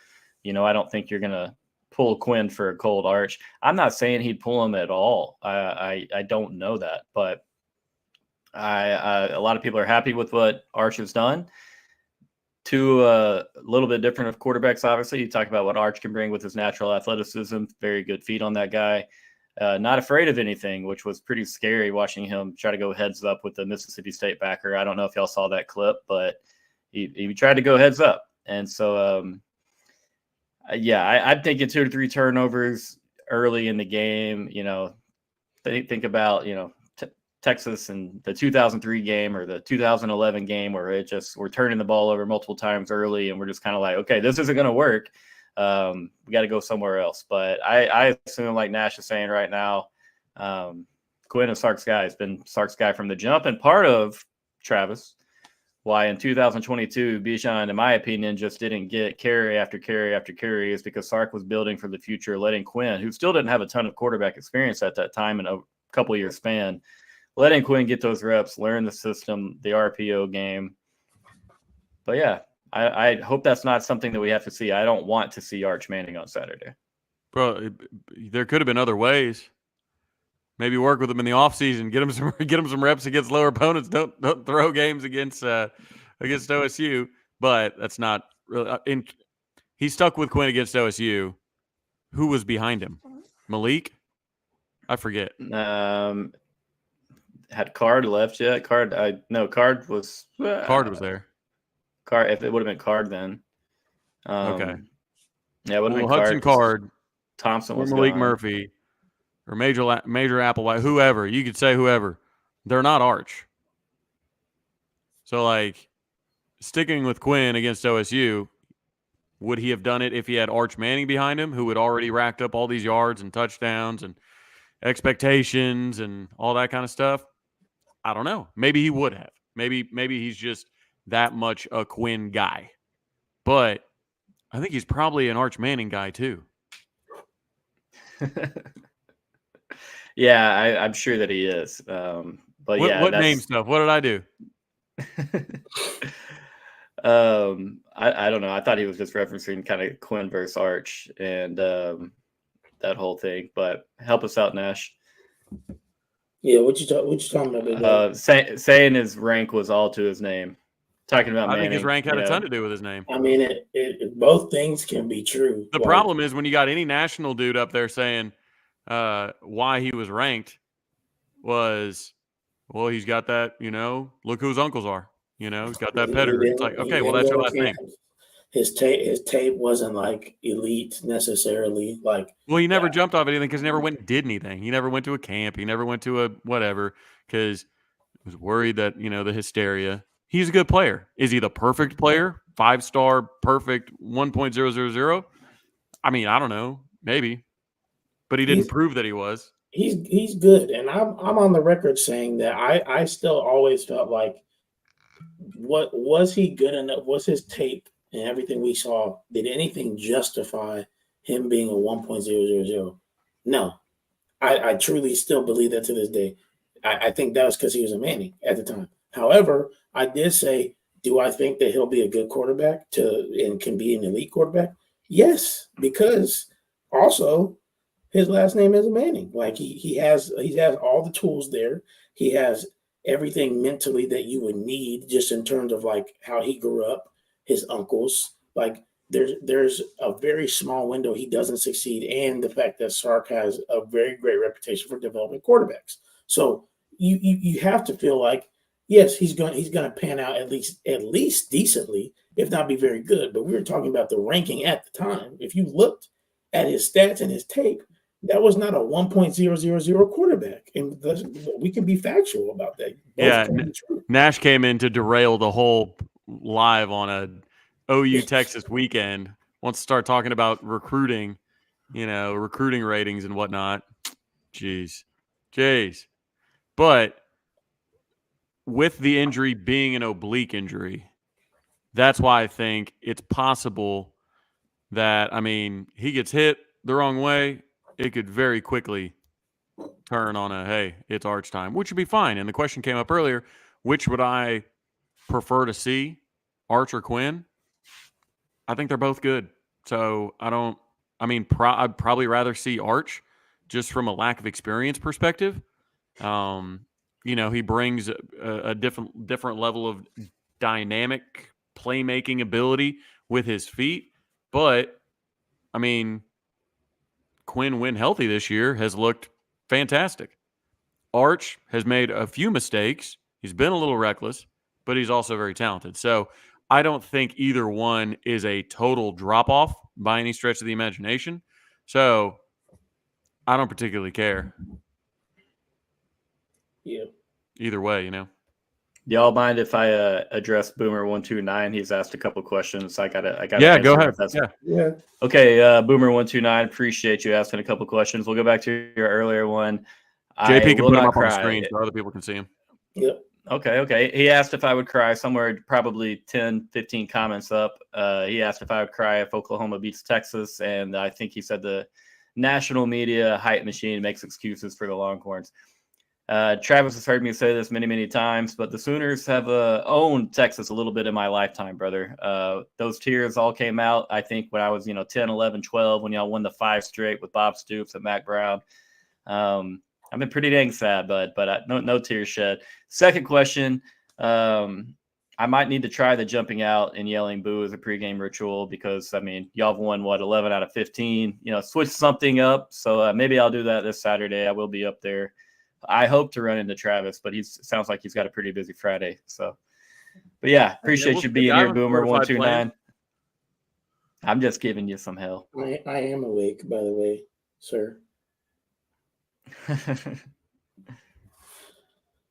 I don't think you're going to pull Quinn for a cold Arch. I'm not saying he'd pull him at all. I don't know that, but a lot of people are happy with what Arch has done. Two a little bit different of quarterbacks, obviously. You talk about what Arch can bring with his natural athleticism, very good feet on that guy. Not afraid of anything, which was pretty scary watching him try to go heads up with the Mississippi State backer. I don't know if y'all saw that clip, but he tried to go heads up. And so, I'm thinking 2 to 3 turnovers early in the game. Think about, Texas and the 2003 game or the 2011 game where we're turning the ball over multiple times early and we're just kind of like, okay, this isn't going to work. We got to go somewhere else. But I assume, like Nash is saying right now, Quinn is Sark's guy. Has been Sark's guy from the jump, and part of Travis why in 2022 Bijan, in my opinion, just didn't get carry after carry after carry is because Sark was building for the future, letting Quinn, who still didn't have a ton of quarterback experience at that time in a couple year span, letting Quinn get those reps, learn the system, the RPO game. But yeah, I hope that's not something that we have to see. I don't want to see Arch Manning on Saturday. Bro, there could have been other ways. Maybe work with him in the offseason, get him some reps against lower opponents. Don't throw games against OSU. But that's not really. He stuck with Quinn against OSU. Who was behind him? Malik? I forget. Had Card left yet? Card was there. Card, if it would have been Card then. Okay. Yeah, it would have been Hudson Card. Thompson was Malik gone. Murphy. Or Major Applewhite, whoever. You could say whoever. They're not Arch. So, like, sticking with Quinn against OSU, would he have done it if he had Arch Manning behind him, who had already racked up all these yards and touchdowns and expectations and all that kind of stuff? I don't know. Maybe he would have. Maybe he's just that much a Quinn guy. But I think he's probably an Arch Manning guy too. Yeah, I'm sure that he is. But what name stuff? What did I do? I don't know. I thought he was just referencing kind of Quinn versus Arch and that whole thing. But help us out, Nash. Yeah, what you talking about? Saying his rank was all to his name. Talking about I Manning, think his rank had a ton to do with his name. I mean, both things can be true. The problem is when you got any national dude up there saying why he was ranked was, well, he's got that, look who his uncles are. He's got that pedigree. It's like, okay, well, that's your last name. His tape wasn't like elite necessarily. Well, he never jumped off anything because he never went and did anything. He never went to a camp. He never went to a whatever because he was worried that, the hysteria. He's a good player. Is he the perfect player? 5-star, perfect, 1.000? I mean, I don't know. Maybe. But he didn't prove that he was. He's good. And I'm on the record saying that I still always felt like, what was he good enough? Was his tape and everything we saw, did anything justify him being a 1.000? No. I truly still believe that to this day. I think that was because he was a Manning at the time. However, I did say, do I think that he'll be a good quarterback and can be an elite quarterback? Yes, because also his last name is Manning. Like he has all the tools there. He has everything mentally that you would need just in terms of like how he grew up, his uncles. Like there's a very small window he doesn't succeed, and the fact that Sark has a very great reputation for developing quarterbacks. So you have to feel like, yes, he's going to pan out at least decently, if not be very good. But we were talking about the ranking at the time. If you looked at his stats and his tape, that was not a 1.000 quarterback, and we can be factual about that. Yeah, Nash came in to derail the whole live on a OU Texas weekend. Wants to start talking about recruiting, recruiting ratings and whatnot. Jeez. But with the injury being an oblique injury, that's why I think it's possible that, he gets hit the wrong way. It could very quickly turn on hey, it's Arch time, which would be fine. And the question came up earlier, which would I prefer to see, Arch or Quinn? I think they're both good. So I'd probably rather see Arch just from a lack of experience perspective. He brings a different level of dynamic playmaking ability with his feet. But, Quinn, when healthy this year, has looked fantastic. Arch has made a few mistakes. He's been a little reckless, but he's also very talented. So I don't think either one is a total drop-off by any stretch of the imagination. So I don't particularly care. Yeah. either way, you know. Do y'all mind if I address Boomer 129? He's asked a couple questions. I gotta. Yeah, go ahead. Yeah. Okay, Boomer 129. Appreciate you asking a couple questions. We'll go back to your earlier one. JP can put him up cry. on the screen so other people can see him. Yep. Okay. He asked if I would cry somewhere probably 10, 15 comments up. He asked if I would cry if Oklahoma beats Texas, and I think he said the national media hype machine makes excuses for the Longhorns. Travis has heard me say this many, many times, but the Sooners have owned Texas a little bit in my lifetime, brother. Those tears all came out, I think, when I was 10, 11, 12, when y'all won the 5 straight with Bob Stoops and Mac Brown. I've been pretty dang sad, but no tears shed. Second question, I might need to try the jumping out and yelling boo as a pregame ritual because, I mean, y'all have won, 11 out of 15. Switch something up. So maybe I'll do that this Saturday. I will be up there. I hope to run into Travis, but sounds like he's got a pretty busy Friday. So, but yeah, appreciate you being here, Boomer 129. I'm just giving you some hell. I am awake, by the way, sir.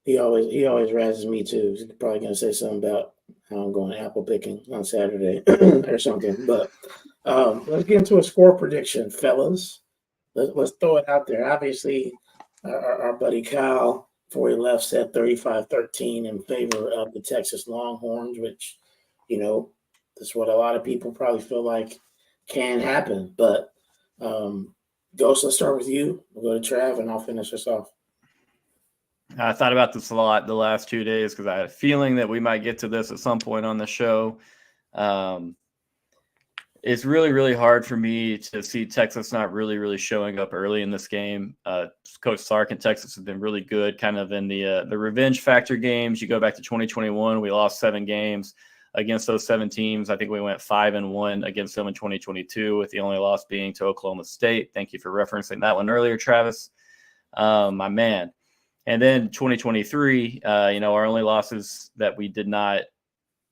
He always razzes me too. He's probably gonna say something about how I'm going apple picking on Saturday or something. But let's get into a score prediction, fellas. Let's throw it out there. Obviously, our buddy Kyle, before he left, said 35-13 in favor of the Texas Longhorns, which, that's what a lot of people probably feel like can happen. But Ghost, let's start with you. We'll go to Trav, and I'll finish us off. I thought about this a lot the last 2 days because I had a feeling that we might get to this at some point on the show. It's really, really hard for me to see Texas not really, really showing up early in this game. Coach Sark and Texas have been really good kind of in the revenge factor games. You go back to 2021, we lost 7 games against those 7 teams. I think we went 5-1 against them in 2022, with the only loss being to Oklahoma State. Thank you for referencing that one earlier, Travis. My man. And then 2023, our only losses that we did not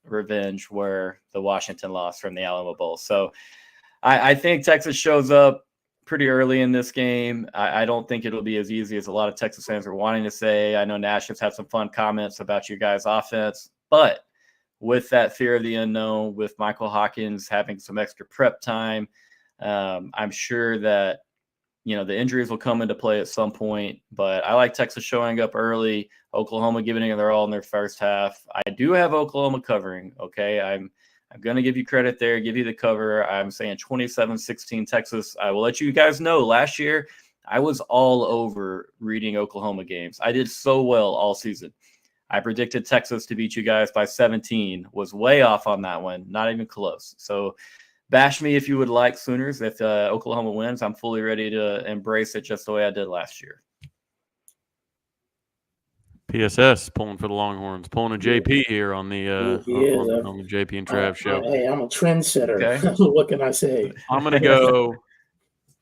revenge were the Washington loss from the Alamo Bowl. So I think Texas shows up pretty early in this game. I don't think it'll be as easy as a lot of Texas fans are wanting to say. I know Nash has had some fun comments about your guys' offense, but with that fear of the unknown, with Michael Hawkins having some extra prep time, I'm sure that the injuries will come into play at some point, but I like Texas showing up early, Oklahoma giving it their all in their first half. I do have Oklahoma covering, okay? I'm going to give you credit there, give you the cover. I'm saying 27-16 Texas. I will let you guys know last year I was all over reading Oklahoma games. I did so well all season. I predicted Texas to beat you guys by 17, was way off on that one, not even close. So bash me if you would like, Sooners. If Oklahoma wins, I'm fully ready to embrace it just the way I did last year. PSS pulling for the Longhorns, pulling a JP here on the on the JP and Trav show. Hey, I'm a trendsetter. Okay. What can I say? I'm going to go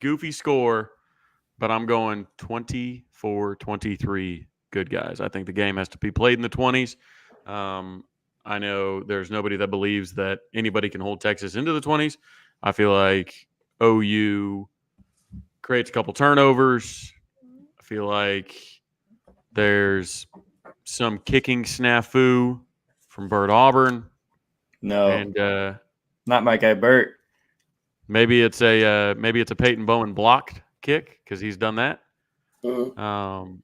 goofy score, but I'm going 24-23 good guys. I think the game has to be played in the 20s. I know there's nobody that believes that anybody can hold Texas into the 20s. I feel like OU creates a couple turnovers. I feel like there's some kicking snafu from Bert Auburn. No, and not my guy Bert. Maybe it's a Peyton Bowen blocked kick because he's done that. Mm-hmm.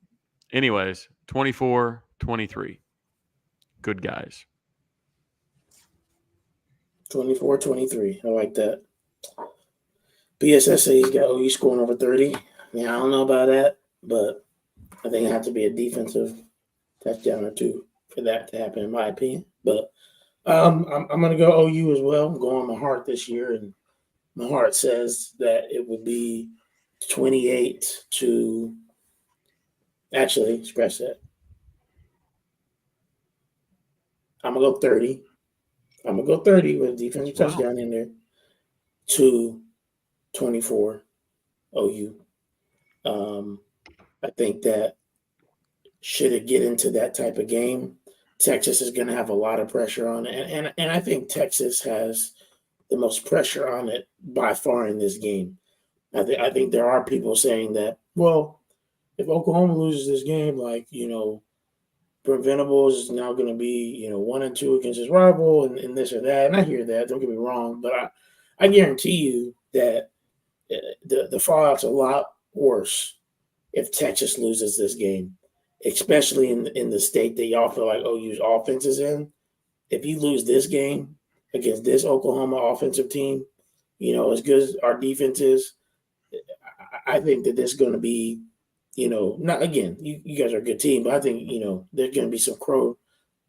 Anyways, 24-23. Good guys. 24-23. I like that. PSS says he's got OU scoring over 30. Yeah, I don't know about that, but I think it has to be a defensive touchdown or two for that to happen, in my opinion. But I'm going to go OU as well. I'm going my heart this year, and my heart says that it would be 28 to – actually, scratch that. I'm going to go 30. I'm going to go 30 with a defensive touchdown in there to 24 OU. I think that should it get into that type of game, Texas is going to have a lot of pressure on it. And I think Texas has the most pressure on it by far in this game. I think there are people saying that, well, if Oklahoma loses this game, preventables is now going to be 1-2 against his rival and this or that. And I hear that. Don't get me wrong, but I guarantee you that the fallout's a lot worse if Texas loses this game, especially in the state that y'all feel like OU's offense is in. If you lose this game against this Oklahoma offensive team, as good as our defense is, I think that there's going to be, not again, you guys are a good team, but I think, there's going to be some crow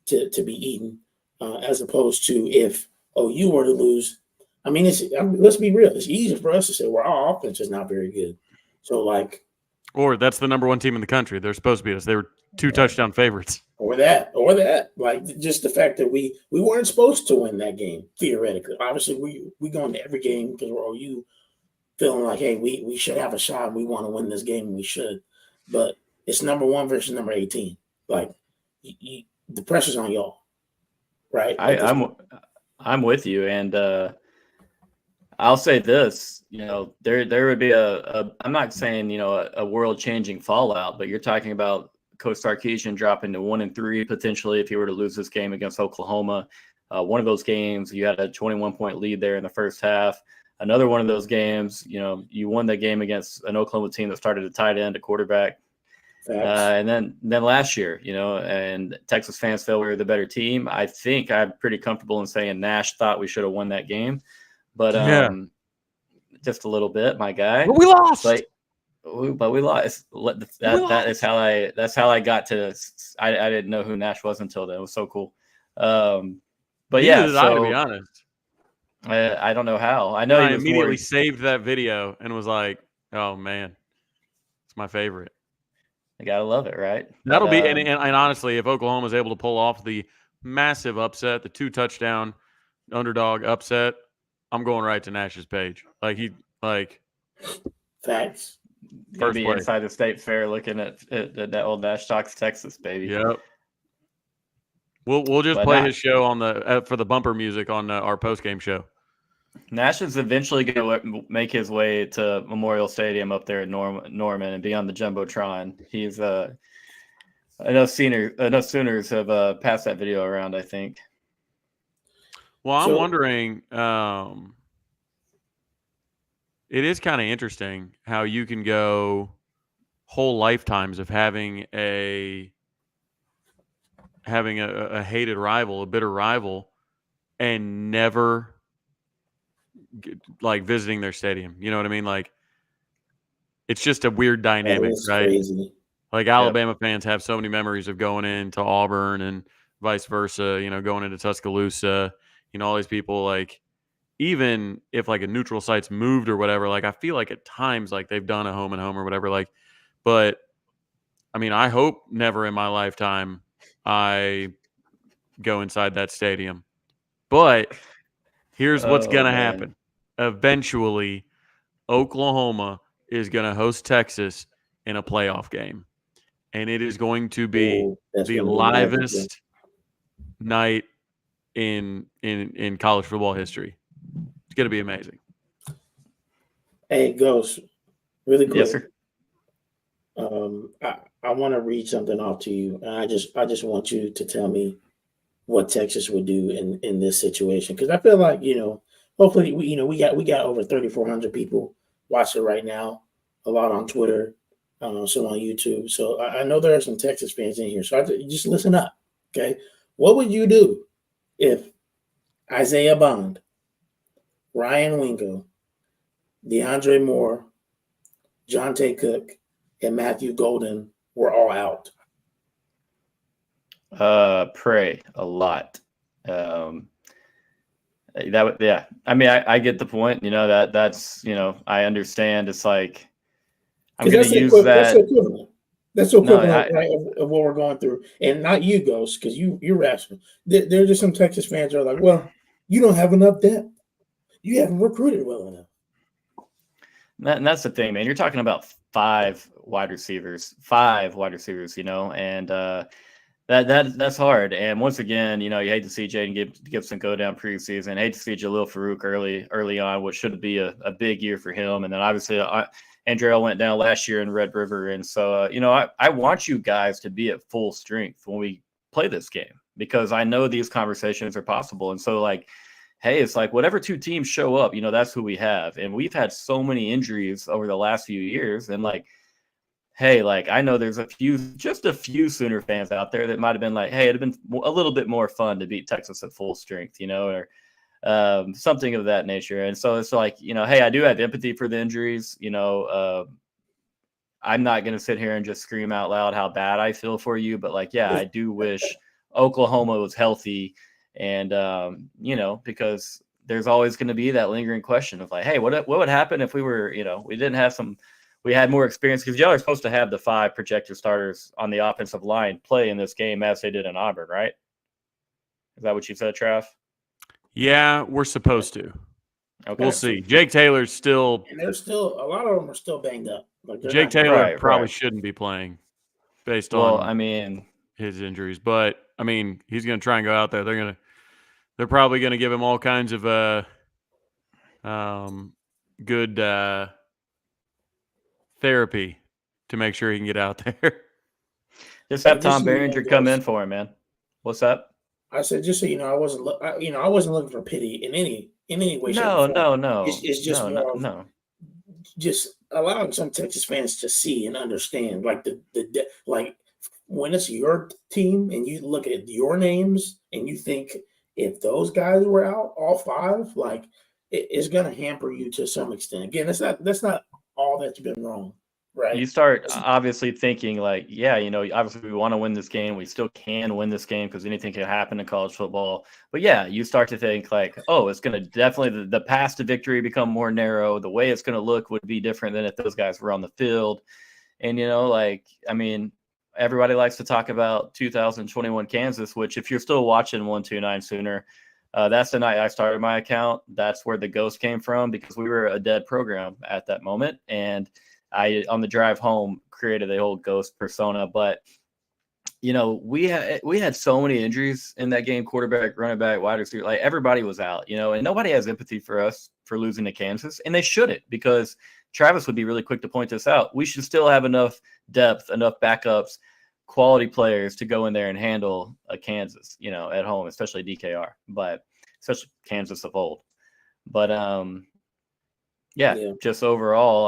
to be eaten as opposed to if OU were to lose. I mean, let's be real. It's easy for us to say, well, our offense is not very good. So, or that's the number one team in the country. They're supposed to beat us. They were 2 touchdown favorites. Or that. Like, just the fact that we weren't supposed to win that game, theoretically. Obviously, we go into every game because we're OU feeling like, hey, we should have a shot. We want to win this game, and we should. But it's number 1 versus number 18. Like, the pressure's on y'all, right? I'm with you, and I'll say this, there would be I'm not saying, a world-changing fallout, but you're talking about Coach Sarkisian dropping to 1-3 potentially if he were to lose this game against Oklahoma. One of those games, you had a 21-point lead there in the first half. Another one of those games, you won that game against an Oklahoma team that started a tight end, a quarterback. And then last year, and Texas fans felt we were the better team. I think I'm pretty comfortable in saying Nash thought we should have won that game. But just a little bit, my guy. But we lost. But we lost. That's how I got to. I didn't know who Nash was until then. It was so cool. But yeah, to be honest, I don't know how. I know I immediately saved that video and was like, "Oh man, it's my favorite." I gotta love it, right? That'll be and honestly, if Oklahoma is able to pull off the massive upset, the 2 touchdown underdog upset, I'm going right to Nash's page. Facts. First be inside the state fair looking at that old Nash Talks Texas, baby. Yep. We'll just play his show on the for the bumper music on our post game show. Nash is eventually going to make his way to Memorial Stadium up there in Norman and be on the jumbotron. He's I know Sooners have passed that video around, I think. Well, I'm wondering. It is kind of interesting how you can go whole lifetimes of having a hated rival, a bitter rival, and never visiting their stadium. You know what I mean? Like, it's just a weird dynamic, right? Crazy. Like Alabama fans have so many memories of going into Auburn and vice versa. Going into Tuscaloosa. All these people even if a neutral site's moved or whatever, I feel like at times they've done a home and home or whatever. But I mean, I hope never in my lifetime I go inside that stadium. But here's what's gonna happen. Eventually, Oklahoma is gonna host Texas in a playoff game. And it is going to be the livest night in college football history. It's going to be amazing. Hey, Ghost, really quick. Yes, sir. I want to read something off to you, and I just want you to tell me what Texas would do in this situation, because I feel like hopefully we got over 3,400 people watching right now, a lot on Twitter, some on YouTube. So I know there are some Texas fans in here. So just listen up, okay? What would you do if Isaiah Bond, Ryan Wingo, DeAndre Moore, Jonte Cook, and Matthew Golden were all out? Pray a lot. I mean, I get the point. That's I understand. It's like I'm going to use that. That's equivalent, right, of what we're going through, and not you, Ghost, because you're rational. There are just some Texas fans that are like, well, you don't have enough depth. You haven't recruited well enough. And that's the thing, man. You're talking about 5 wide receivers, and that's hard. And once again, you hate to see Jaden Gibson go down preseason. Hate to see Jalil Farouk early on, which should be a big year for him. And then obviously Andrell went down last year in Red River. And so, I want you guys to be at full strength when play this game, because I know these conversations are possible. And so, like, hey, it's like whatever two teams show up, that's who we have. And we've had so many injuries over the last few years. And like, hey, like, I know there's just a few Sooner fans out there that might have been like, hey, it'd have been a little bit more fun to beat Texas at full strength, or something of that nature. And so it's like, hey, I do have empathy for the injuries. I'm not going to sit here and just scream out loud how bad I feel for you, but like, yeah, I do wish Oklahoma was healthy. And, because there's always going to be that lingering question of like, hey, what would happen if we were, we had more experience, because y'all are supposed to have the 5 projected starters on the offensive line play in this game as they did in Auburn, right? Is that what you said, Trav? Yeah, we're supposed to. Okay. We'll see. Jake Taylor's still. And there's still a lot of them are still banged up. Like Jake Taylor probably shouldn't be playing based on his injuries, but I mean, he's going to try and go out there. They're probably going to give him all kinds of good therapy to make sure he can get out there. Just have Tom Berenger come in for him, man. What's up? I said, just so you know, I wasn't looking for pity in any way. No. It's just more just allowing some Texas fans to see and understand, like like when it's your team and you look at your names and you think if those guys were out, all 5, like it's going to hamper you to some extent. Again, that's not all that's been wrong. Right. You start obviously thinking like, yeah, obviously we want to win this game. We still can win this game because anything can happen in college football. But yeah, you start to think like, oh, it's going to definitely the path to victory become more narrow. The way it's going to look would be different than if those guys were on the field. And, everybody likes to talk about 2021 Kansas, which if you're still watching 129 Sooner, that's the night I started my account. That's where the ghost came from, because we were a dead program at that moment. And I, on the drive home, created a whole ghost persona. But, we had so many injuries in that game: quarterback, running back, wide receiver, like everybody was out, and nobody has empathy for us for losing to Kansas. And they shouldn't, because Travis would be really quick to point this out. We should still have enough depth, enough backups, quality players to go in there and handle a Kansas, at home, especially DKR, but especially Kansas of old. But, just overall,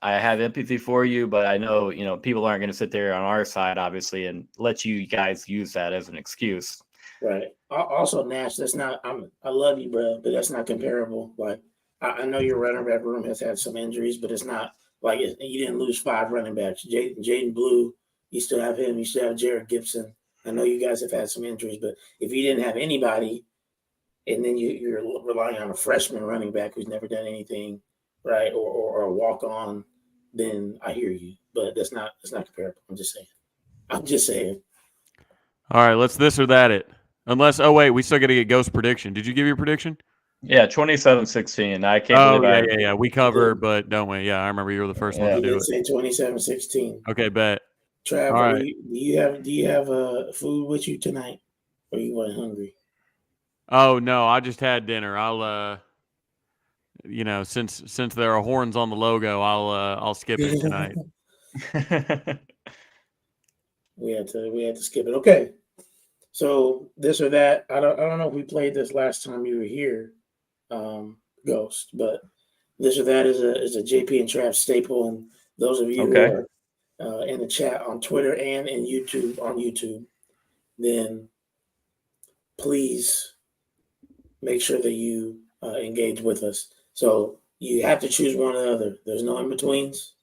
I have empathy for you, but I know, people aren't going to sit there on our side, obviously, and let you guys use that as an excuse. Right. Also, Nash, that's not, I love you, bro, but that's not comparable. Like, I know your running back room has had some injuries, but it's not like you didn't lose 5 running backs. Jaden Blue, you still have him. You still have Jared Gibson. I know you guys have had some injuries, but if you didn't have anybody, and then you're relying on a freshman running back who's never done anything, right, or a walk-on, then I hear you. But that's not comparable. I'm just saying. All right, let's this or that it. Unless, we still got to get Ghost prediction. Did you give your prediction? Yeah, 27-16. I can't believe yeah. We cover, but don't we? Yeah, I remember you were the first one to do it. Say 27-16. Okay, bet. Trav, all right. Do you have food with you tonight, or you weren't hungry? Oh no, I just had dinner. I'll since there are horns on the logo, I'll skip it tonight. We had to skip it. Okay. So this or that. I don't know if we played this last time you were here, Ghost, but this or that is a JP and Trav staple, and those of you who are in the chat on Twitter and in YouTube, then please make sure that you engage with us. So you have to choose one or the other. There's no in-betweens.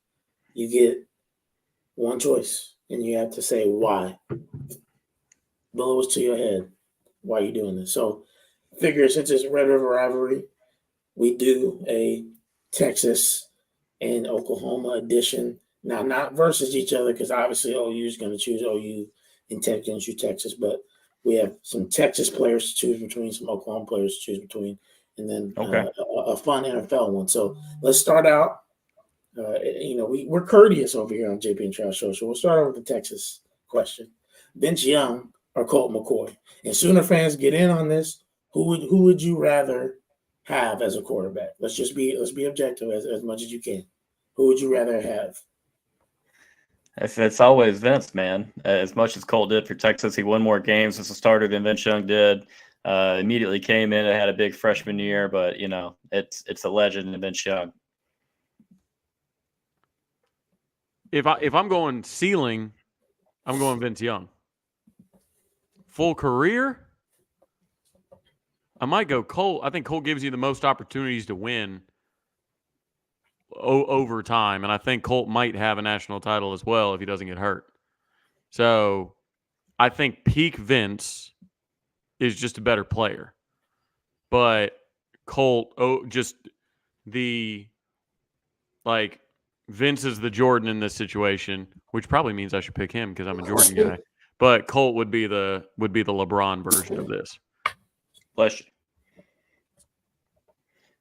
You get one choice, and you have to say why. Blow us to your head. Why are you doing this? So figure since it's Red River Rivalry, we do a Texas and Oklahoma edition. Now, not versus each other, because obviously OU is going to choose OU and Tech going to choose Texas, but we have some Texas players to choose between, some Oklahoma players to choose between, and then a fun NFL one. So let's start out. We're courteous over here on JP and Trav Show, so we'll start out with the Texas question. Vince Young or Colt McCoy? And Sooner fans, get in on this. Who would you rather have as a quarterback? Let's be objective as much as you can. Who would you rather have? It's always Vince, man. As much as Colt did for Texas, he won more games as a starter than Vince Young did. Immediately came in and had a big freshman year, but it's a legend in Vince Young. If I'm going ceiling, I'm going Vince Young. Full career, I might go Colt. I think Colt gives you the most opportunities to win over time, and I think Colt might have a national title as well if he doesn't get hurt. So I think peak Vince is just a better player. But Colt, just the Vince is the Jordan in this situation, which probably means I should pick him because I'm a Jordan guy. But Colt would be the LeBron version of this. Bless you.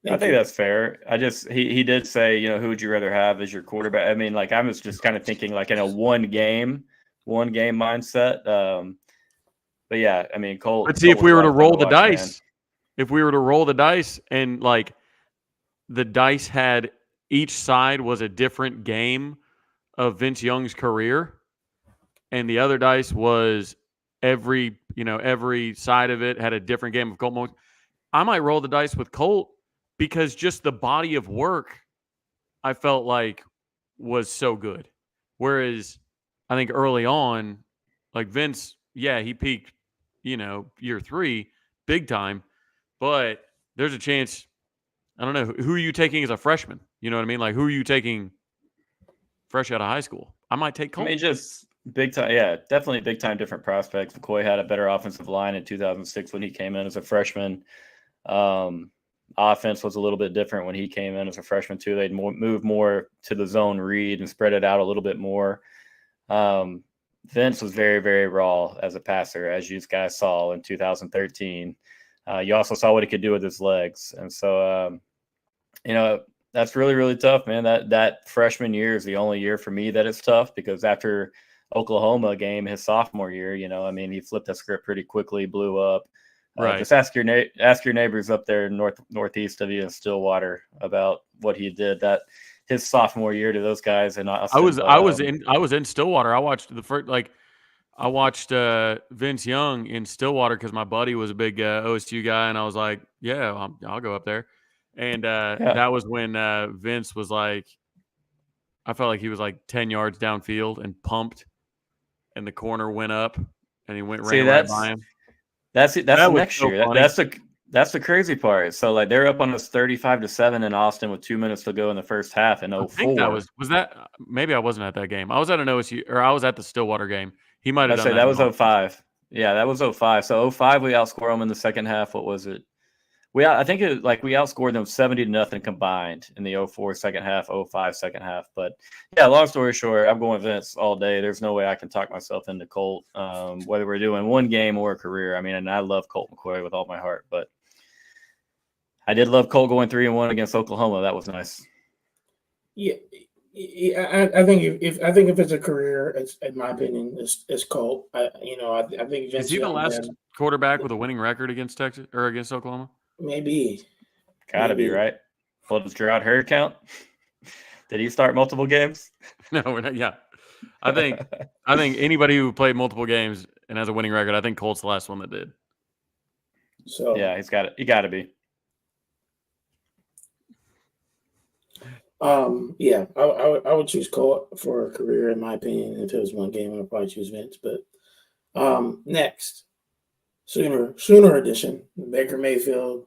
I think that's fair. He did say, who would you rather have as your quarterback? I mean, I was just kind of thinking in a one game mindset. But yeah, I mean, Colt. Let's see if we were to roll the dice. If we were to roll the dice and the dice had each side was a different game of Vince Young's career, and the other dice was every side of it had a different game of Colt. I might roll the dice with Colt because just the body of work I felt like was so good. Whereas I think early on, Vince, yeah, he peaked, year 3, big time. But there's a chance, I don't know, who are you taking as a freshman? You know what I mean? Who are you taking fresh out of high school? I might take Colt. I mean, just big time. Yeah, definitely big time different prospects. McCoy had a better offensive line in 2006 when he came in as a freshman. Offense was a little bit different when he came in as a freshman too. They'd move more to the zone read and spread it out a little bit more. Vince was very, very raw as a passer, as you guys saw in 2013. You also saw what he could do with his legs. And so, that's really, really tough, man. That freshman year is the only year for me that it's tough because after Oklahoma game, his sophomore year, he flipped that script pretty quickly, blew up. Right. Just ask your neighbors up there northeast of you in Stillwater about what he did that his sophomore year to those guys. And I was in Stillwater. I watched the first I watched Vince Young in Stillwater because my buddy was a big OSU guy, and I was like, yeah, I'll go up there. And that was when Vince was I felt like he was 10 yards downfield and pumped, and the corner went up, and he ran right by him. That's the next year. That's the crazy part. So they're up on us 35-7 in Austin with 2 minutes to go in the first half in 04. I think that was that. Maybe I wasn't at that game. I was at an OSU, or I was at the Stillwater game. He might have done that. That was 05. Yeah, that was 05. So 05 we outscored them in the second half. What was it? We outscored them 70-0 combined in the 04 second half, 05 second half. But yeah, long story short, I'm going Vince all day. There's no way I can talk myself into Colt, whether we're doing one game or a career. I mean, and I love Colt McCoy with all my heart, but I did love Colt going 3-1 against Oklahoma. That was nice. Yeah, I think if it's a career, it's, in my opinion, it's Colt. I think Vince is he the last quarterback with a winning record against Texas or against Oklahoma? Maybe. Gotta be, right? Well, does Gerard Hurd count? Did he start multiple games? No, we're not. Yeah, I think anybody who played multiple games and has a winning record, I think Colt's the last one that did. So yeah, he's got it. He got to be. Yeah, I would choose Colt for a career, in my opinion. If it was one game, I'd probably choose Vince. But next, Sooner edition, Baker Mayfield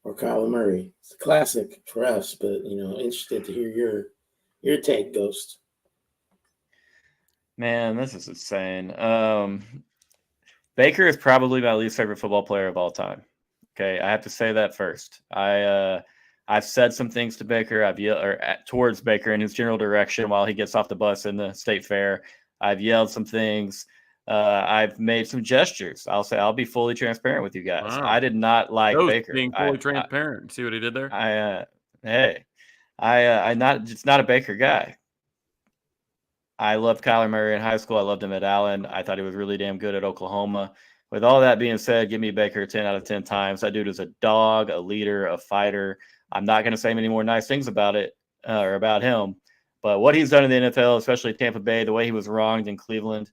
or Kyler Murray. It's a classic for us, but interested to hear your take, Ghost. Man, this is insane. Baker is probably my least favorite football player of all time. Okay, I have to say that first. I've said some things to Baker. I've yelled towards Baker in his general direction while he gets off the bus in the state fair. I've yelled some things. I've made some gestures. I'll be fully transparent with you guys. Wow. I did not like Baker. Being fully transparent. See what he did there? It's not a Baker guy. I loved Kyler Murray in high school. I loved him at Allen. I thought he was really damn good at Oklahoma. With all that being said, give me Baker 10 out of 10 times. That dude is a dog, a leader, a fighter. I'm not going to say many more nice things about it or about him, But what he's done in the NFL, especially Tampa Bay, the way he was wronged in Cleveland,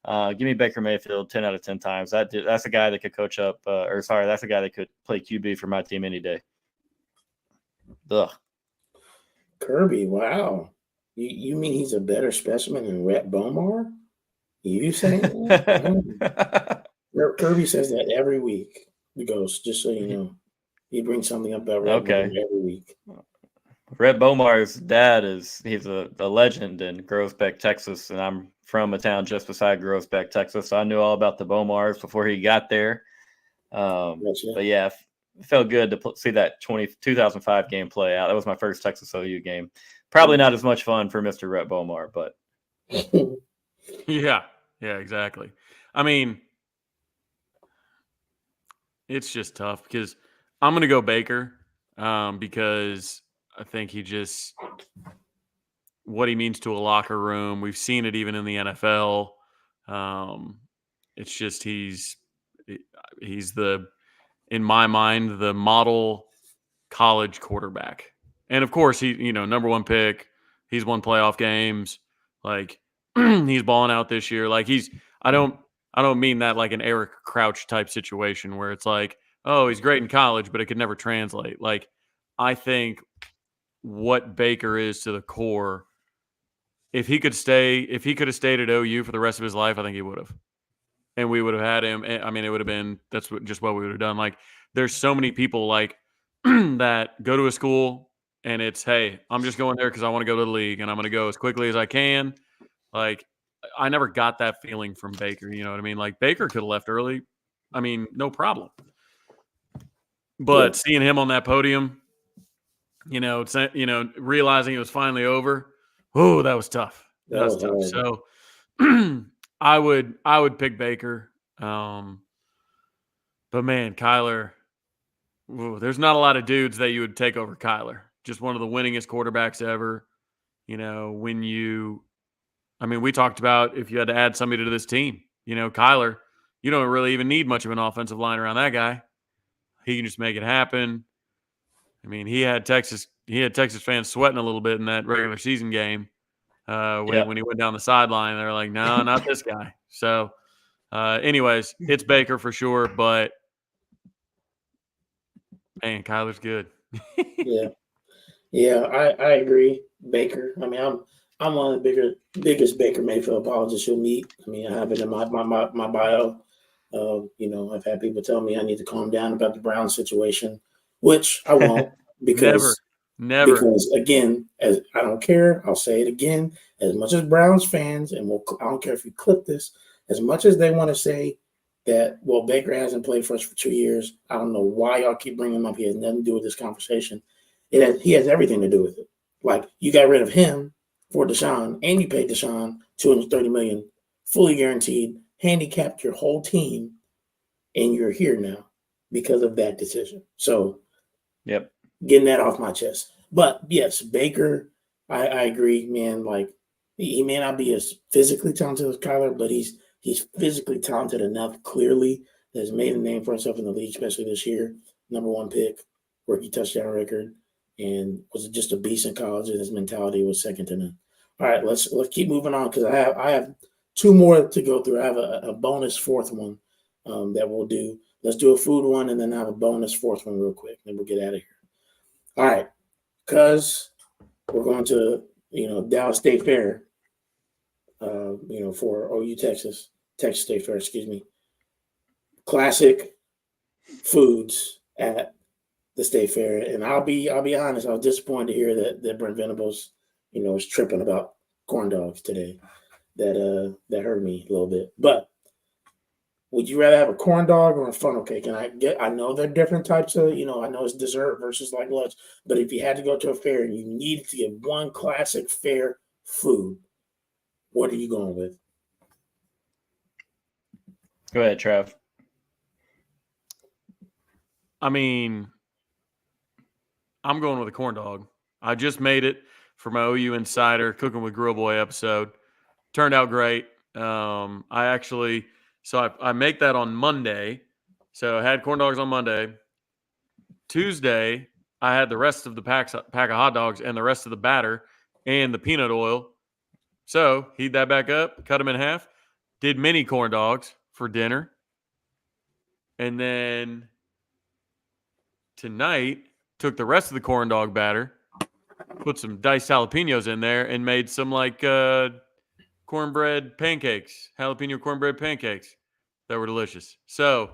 give me Baker Mayfield 10 out of 10 times. That's a guy that could coach up, that's a guy that could play QB for my team any day. Ugh. Kirby, wow. You mean he's a better specimen than Rhett Bomar? You saying that? Kirby says that every week. He goes, just so you know. He brings something up about Rhett Bomar every week. Rhett Bomar's dad he's a legend in Groesbeck, Texas, and I'm from a town just beside Groesbeck, Texas. So I knew all about the Bomars before he got there. But yeah, it felt good to see that 2005 game play out. That was my first Texas OU game. Probably not as much fun for Mr. Rhett Bomar, but yeah, exactly. I mean, it's just tough because I'm going to go Baker because I think what he means to a locker room. We've seen it even in the NFL. It's just he's in my mind, the model college quarterback. And of course, he, number one pick. He's won playoff games. Like he's balling out this year. Like I don't mean that like an Eric Crouch type situation where it's like, oh, he's great in college, but it could never translate. Like I think what Baker is to the core, if he could have stayed at OU for the rest of his life, I think he would have. And we would have had him. I mean, it would have been, just what we would have done. Like there's so many people like that go to a school and it's, hey, I'm just going there because I want to go to the league and I'm going to go as quickly as I can. Like I never got that feeling from Baker. You know what I mean? Like Baker could have left early. I mean, no problem. But seeing him on that podium, realizing it was finally over. Oh, that was tough. That was tough. So I would pick Baker. But man, Kyler, there's not a lot of dudes that you would take over Kyler. Just one of the winningest quarterbacks ever. We talked about if you had to add somebody to this team, Kyler, you don't really even need much of an offensive line around that guy. He can just make it happen. I mean, he had Texas fans sweating a little bit in that regular season game when he went down the sideline. They're like, no, not this guy. So, anyways, it's Baker for sure, but man, Kyler's good. Yeah, I agree. Baker. I mean, I'm one of the biggest Baker Mayfield apologists you'll meet. I mean, I have it in my bio. I've had people tell me I need to calm down about the Brown situation, which I won't because never. Because again, as I don't care, I'll say it again. As much as Browns fans, and I don't care if you clip this, as much as they want to say that, well, Baker hasn't played for us for 2 years. I don't know why y'all keep bringing him up. He has nothing to do with this conversation. He has everything to do with it. Like you got rid of him for Deshaun, and you paid Deshaun $230 million, fully guaranteed, handicapped your whole team, and you're here now because of that decision. So, getting that off my chest. But yes, Baker, I agree, man. Like he may not be as physically talented as Kyler, but he's physically talented enough. Clearly, that has made a name for himself in the league, especially this year. Number one pick, rookie touchdown record, and was just a beast in college. And his mentality was second to none. All right, let's keep moving on because I have two more to go through. I have a bonus fourth one that we'll do. Let's do a food one, and then I have a bonus fourth one real quick. Then we'll get out of here. All right, because we're going to Dallas State Fair. For OU Texas State Fair. Excuse me. Classic foods at the State Fair, and I'll be honest. I was disappointed to hear that Brent Venables, is tripping about corn dogs today. That hurt me a little bit. But would you rather have a corn dog or a funnel cake? And I know they're different types of, I know it's dessert versus like lunch. But if you had to go to a fair and you needed to get one classic fair food, what are you going with? Go ahead, Trav. I mean, I'm going with a corn dog. I just made it for my OU Insider Cooking with Grill Boy episode. Turned out great. I make that on Monday. So I had corn dogs on Monday. Tuesday, I had the rest of the pack of hot dogs and the rest of the batter and the peanut oil. So heat that back up, cut them in half, did mini corn dogs for dinner. And then tonight, took the rest of the corn dog batter, put some diced jalapenos in there, and made some like cornbread pancakes, jalapeno cornbread pancakes that were delicious. So,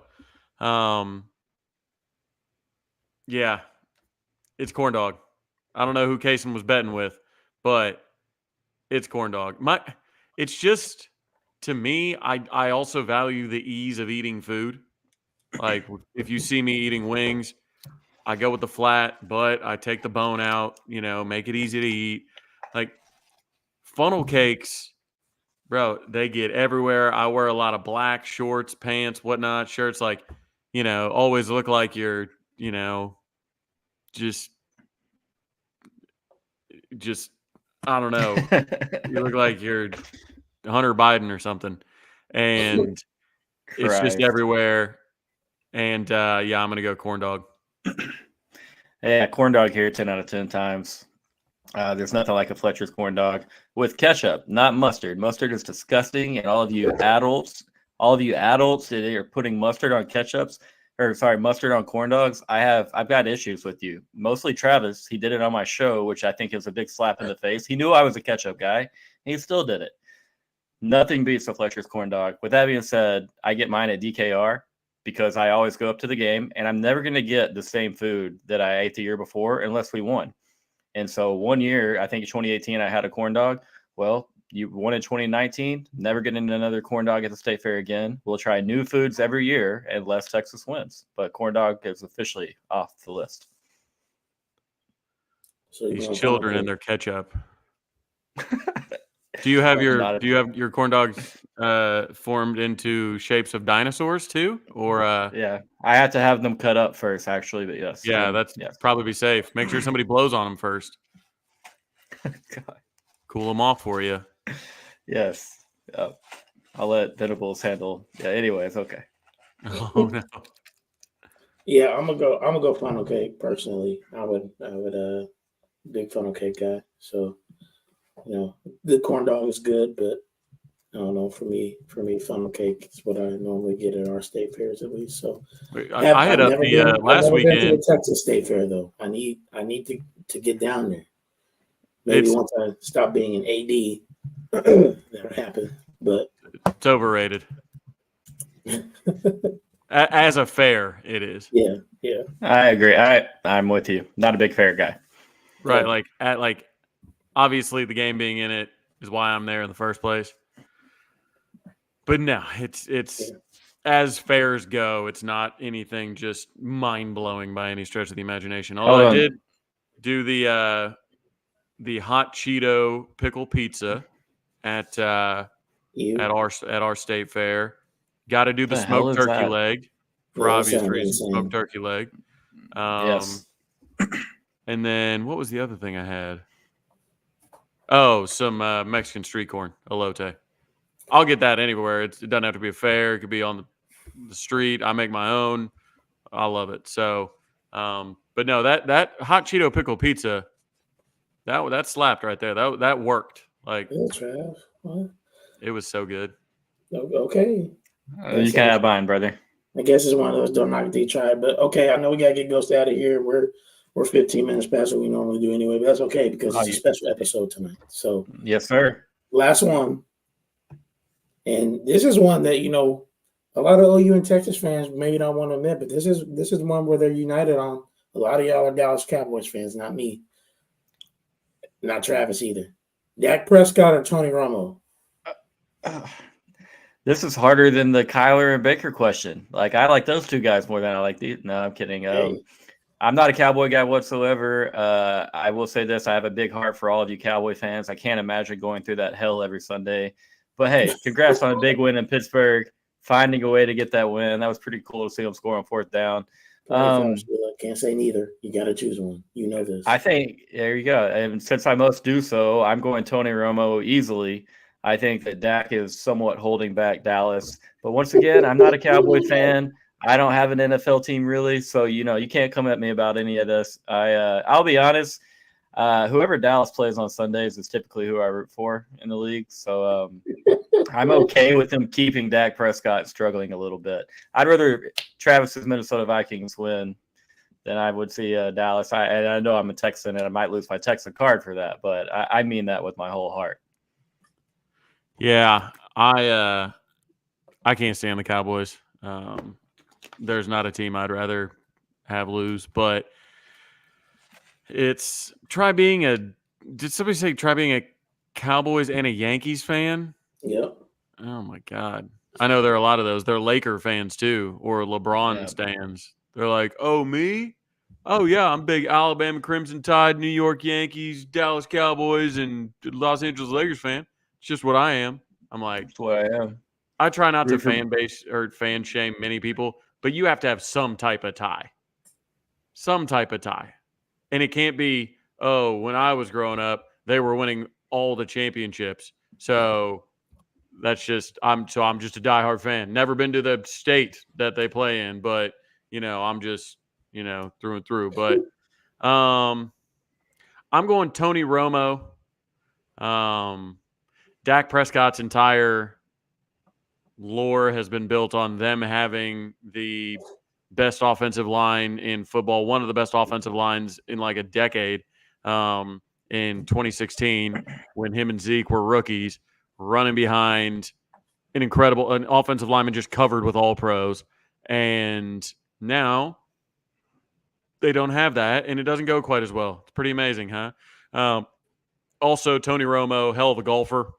yeah, it's corn dog. I don't know who Kaysen was betting with, but it's corn dog. It's just, to me, I also value the ease of eating food. Like if you see me eating wings, I go with the flat, but I take the bone out, make it easy to eat. Like funnel cakes, bro, they get everywhere. I wear a lot of black shorts, pants, whatnot, shirts, like, always look like you're, just I don't know. You look like you're Hunter Biden or something. And it's just everywhere. And I'm going to go corn dog. Yeah, corn dog here, 10 out of 10 times. There's nothing like a Fletcher's corn dog with ketchup, not mustard. Mustard is disgusting, and all of you adults that are putting mustard on mustard on corn dogs, I've got issues with you. Mostly Travis. He did it on my show, which I think is a big slap in the face. He knew I was a ketchup guy, and he still did it. Nothing beats a Fletcher's corn dog. With that being said, I get mine at DKR because I always go up to the game, and I'm never going to get the same food that I ate the year before unless we won. And so one year, I think in 2018, I had a corn dog. Well, you won in 2019, never getting another corn dog at the State Fair again. We'll try new foods every year unless Texas wins. But corn dog is officially off the list. So these children and their ketchup. Do you have your corn dogs formed into shapes of dinosaurs too, or? Yeah, I had to have them cut up first, actually. But yes. Yeah, that's probably be safe. Make sure somebody blows on them first. God. Cool them off for you. Yes. I'll let Venables handle. Yeah. Anyways, okay. Oh no. Yeah, I'm gonna go funnel cake personally. I would big funnel cake guy. So, the corn dog is good, but I don't know. For me, funnel cake is what I normally get at our state fairs, at least. So, I hit up the last weekend. Been to the Texas State Fair though. I need to get down there. Maybe once I stop being an AD, that'll happen. But it's overrated. As a fair, it is. Yeah. I agree. I'm with you. Not a big fair guy. Right. Obviously, the game being in it is why I'm there in the first place. But no, it's as fairs go, it's not anything just mind blowing by any stretch of the imagination. Although I did do the hot Cheeto pickle pizza at our state fair. Got to do the smoked turkey leg for obvious reasons. Smoked turkey leg. Yes. And then what was the other thing I had? Oh, some Mexican street corn, elote. I'll get that anywhere. It doesn't have to be a fair. It could be on the street. I make my own. I love it. So, but no, that hot Cheeto pickle pizza, that slapped right there. That worked. Like, it was so good. Okay. You can have mine, brother. I guess it's one of those don't knock until you try. But okay, I know we gotta get Ghost out of here. We're 15 minutes past what we normally do anyway, but that's okay because it's a special episode tonight. So yes, sir. Last one. And this is one that, a lot of OU and Texas fans maybe don't want to admit, but this is one where they're united on. A lot of y'all are Dallas Cowboys fans, not me. Not Travis either. Dak Prescott or Tony Romo? This is harder than the Kyler and Baker question. Like, I like those two guys more than I like these. No, I'm kidding. I'm not a Cowboy guy whatsoever. I will say this. I have a big heart for all of you Cowboy fans. I can't imagine going through that hell every Sunday. But, hey, congrats on a big win in Pittsburgh, finding a way to get that win. That was pretty cool to see them score on fourth down. Can't say neither. You got to choose one. You know this. I think there you go. And since I must do so, I'm going Tony Romo easily. I think that Dak is somewhat holding back Dallas. But once again, I'm not a Cowboy fan. I don't have an NFL team really. So, you can't come at me about any of this. I'll be honest. Whoever Dallas plays on Sundays is typically who I root for in the league. So I'm okay with them keeping Dak Prescott struggling a little bit. I'd rather Travis's Minnesota Vikings win than I would see Dallas. I know I'm a Texan and I might lose my Texan card for that, but I mean that with my whole heart. Yeah, I can't stand the Cowboys. There's not a team I'd rather have lose, but it's did somebody say try being a Cowboys and a Yankees fan? Yep. Oh my God. I know there are a lot of those. They're Laker fans too, or LeBron Yeah. stands. They're like, oh, me? Oh yeah, I'm big Alabama Crimson Tide, New York Yankees, Dallas Cowboys, and Los Angeles Lakers fan. It's just what I am. I'm like, That's what I am. I try not to Root for- fan base or fan shame many people, but you have to have some type of tie. Some type of tie. And it can't be, oh, when I was growing up, they were winning all the championships. So that's just I'm just a diehard fan. Never been to the state that they play in, but I'm just, through and through. But I'm going Tony Romo. Dak Prescott's entire lore has been built on them having the best offensive line in football, one of the best offensive lines in like a decade. In 2016, when him and Zeke were rookies, running behind an offensive lineman just covered with all pros. And now they don't have that, and it doesn't go quite as well. It's pretty amazing, huh? Also, Tony Romo, hell of a golfer.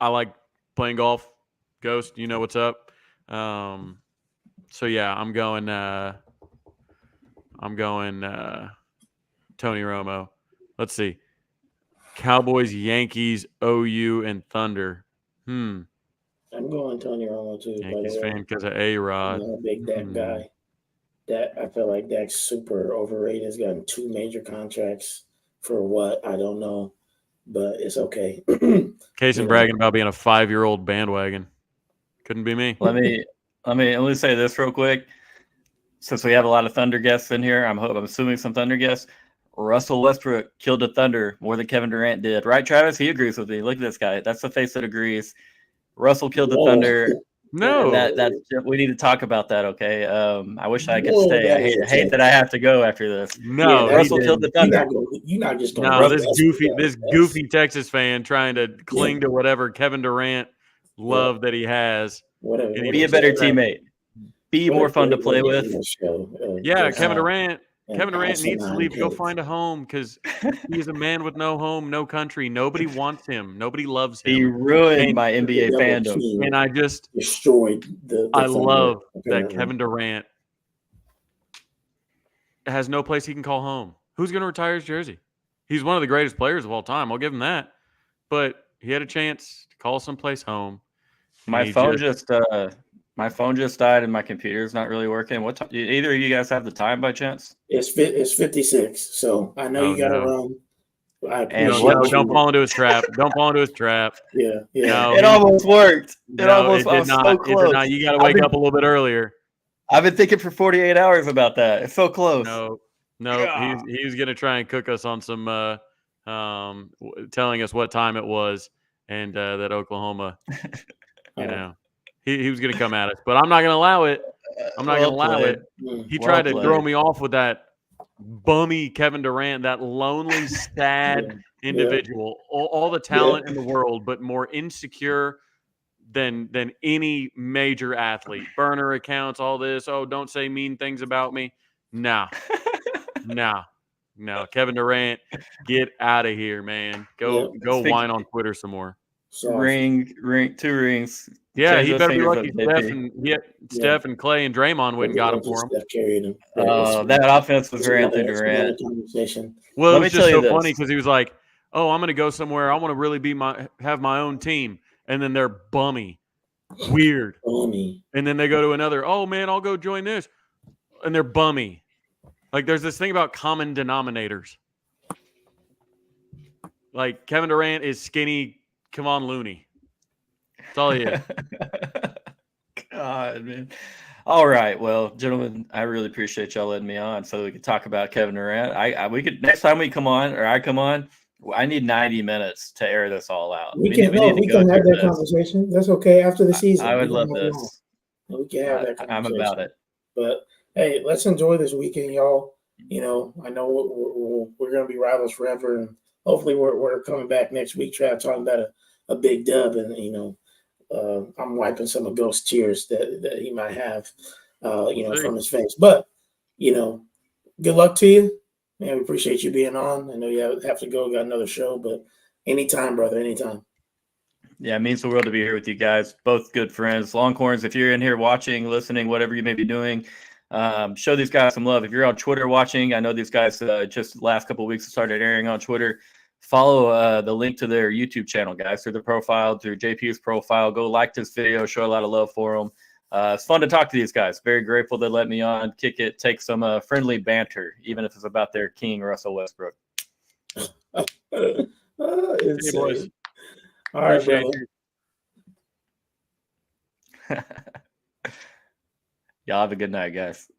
I like playing golf. Ghost, you know what's up. So yeah, I'm going Tony Romo. Let's see. Cowboys, Yankees, OU, and Thunder. I'm going Tony Romo too. Yankees fan because of A-Rod. I'm a big Dak guy. I feel like Dak's super overrated. He's gotten 2 major contracts for what? I don't know, but it's okay. Case and bragging about being a 5-year-old bandwagon. Couldn't be me. Let me say this real quick. Since we have a lot of Thunder guests in here, I'm assuming some Thunder guests. Russell Westbrook killed the Thunder more than Kevin Durant did. Right, Travis? He agrees with me. Look at this guy. That's the face that agrees. Russell killed the Thunder. No. That we need to talk about that, okay? I wish I could stay. I hate that I have to go after this. No, Russell killed the Thunder. You're not just going to this goofy Texas fan trying to cling to whatever Kevin Durant love that he has. Be a better teammate. Be more fun to play with. Kevin Durant. Kevin Durant needs to leave to go find a home because he's a man with no home, no country. Nobody wants him. Nobody loves him. He ruined my NBA fandom. And I just destroyed I love that Kevin Durant has no place he can call home. Who's going to retire his jersey? He's one of the greatest players of all time. I'll give him that. But he had a chance to call someplace home. My phone just died and my computer's not really working. What time? Either of you guys have the time by chance? It's 56. So I know you got to run. Don't fall into his trap. Don't fall into his trap. Yeah. No, it almost worked. It did not. So close. It did not. You got to wake up a little bit earlier. I've been thinking for 48 hours about that. It's so close. No. He was going to try and cook us on some, telling us what time it was and that Oklahoma, he was going to come at us, but I'm not going to allow it. I'm not going to allow it. He tried to throw me off with that bummy Kevin Durant, that lonely, sad individual, all the talent in the world, but more insecure than any major athlete. Burner accounts, all this. Oh, don't say mean things about me. No. Kevin Durant, get out of here, man. Go whine on Twitter some more. Ring, 2 rings. Yeah, he better be lucky Steph and Clay and Draymond wouldn't got him for him. Steph carried him. That offense was ran through Durant. Well, it was just so funny because he was like, "Oh, I'm going to go somewhere. I want to really have my own team," and then they're bummy, weird. Bummy. And then they go to another. Oh man, I'll go join this, and they're bummy. Like there's this thing about common denominators. Like Kevin Durant is skinny. Kevon Looney. That's all he is. God, man. All right, well, gentlemen, I really appreciate y'all letting me on so we could talk about Kevin Durant. We could next time we come on or I come on, I need 90 minutes to air this all out. We We can need to go have through that this. conversation. That's okay after the season. I would We love can have it this. all. We can have that conversation. I'm about it. But hey, let's enjoy this weekend, y'all. I know we're going to be rivals forever, and hopefully we're coming back next week, talking about a big dub, and I'm wiping some of Ghost's tears that he might have, from his face. But good luck to you, man. We appreciate you being on. I know you have to go, got another show, but anytime, brother, anytime. Yeah, it means the world to be here with you guys. Both good friends. Longhorns, if you're in here watching, listening, whatever you may be doing, show these guys some love. If you're on Twitter watching, I know these guys just last couple of weeks started airing on Twitter. Follow the link to their YouTube channel, guys, through the profile, through JP's profile. Go like this video, show a lot of love for them. It's fun to talk to these guys. Very grateful they let me on, kick it, take some friendly banter, even if it's about their king, Russell Westbrook. Insane. boys. All right, Appreciate brother. Y'all have a good night, guys.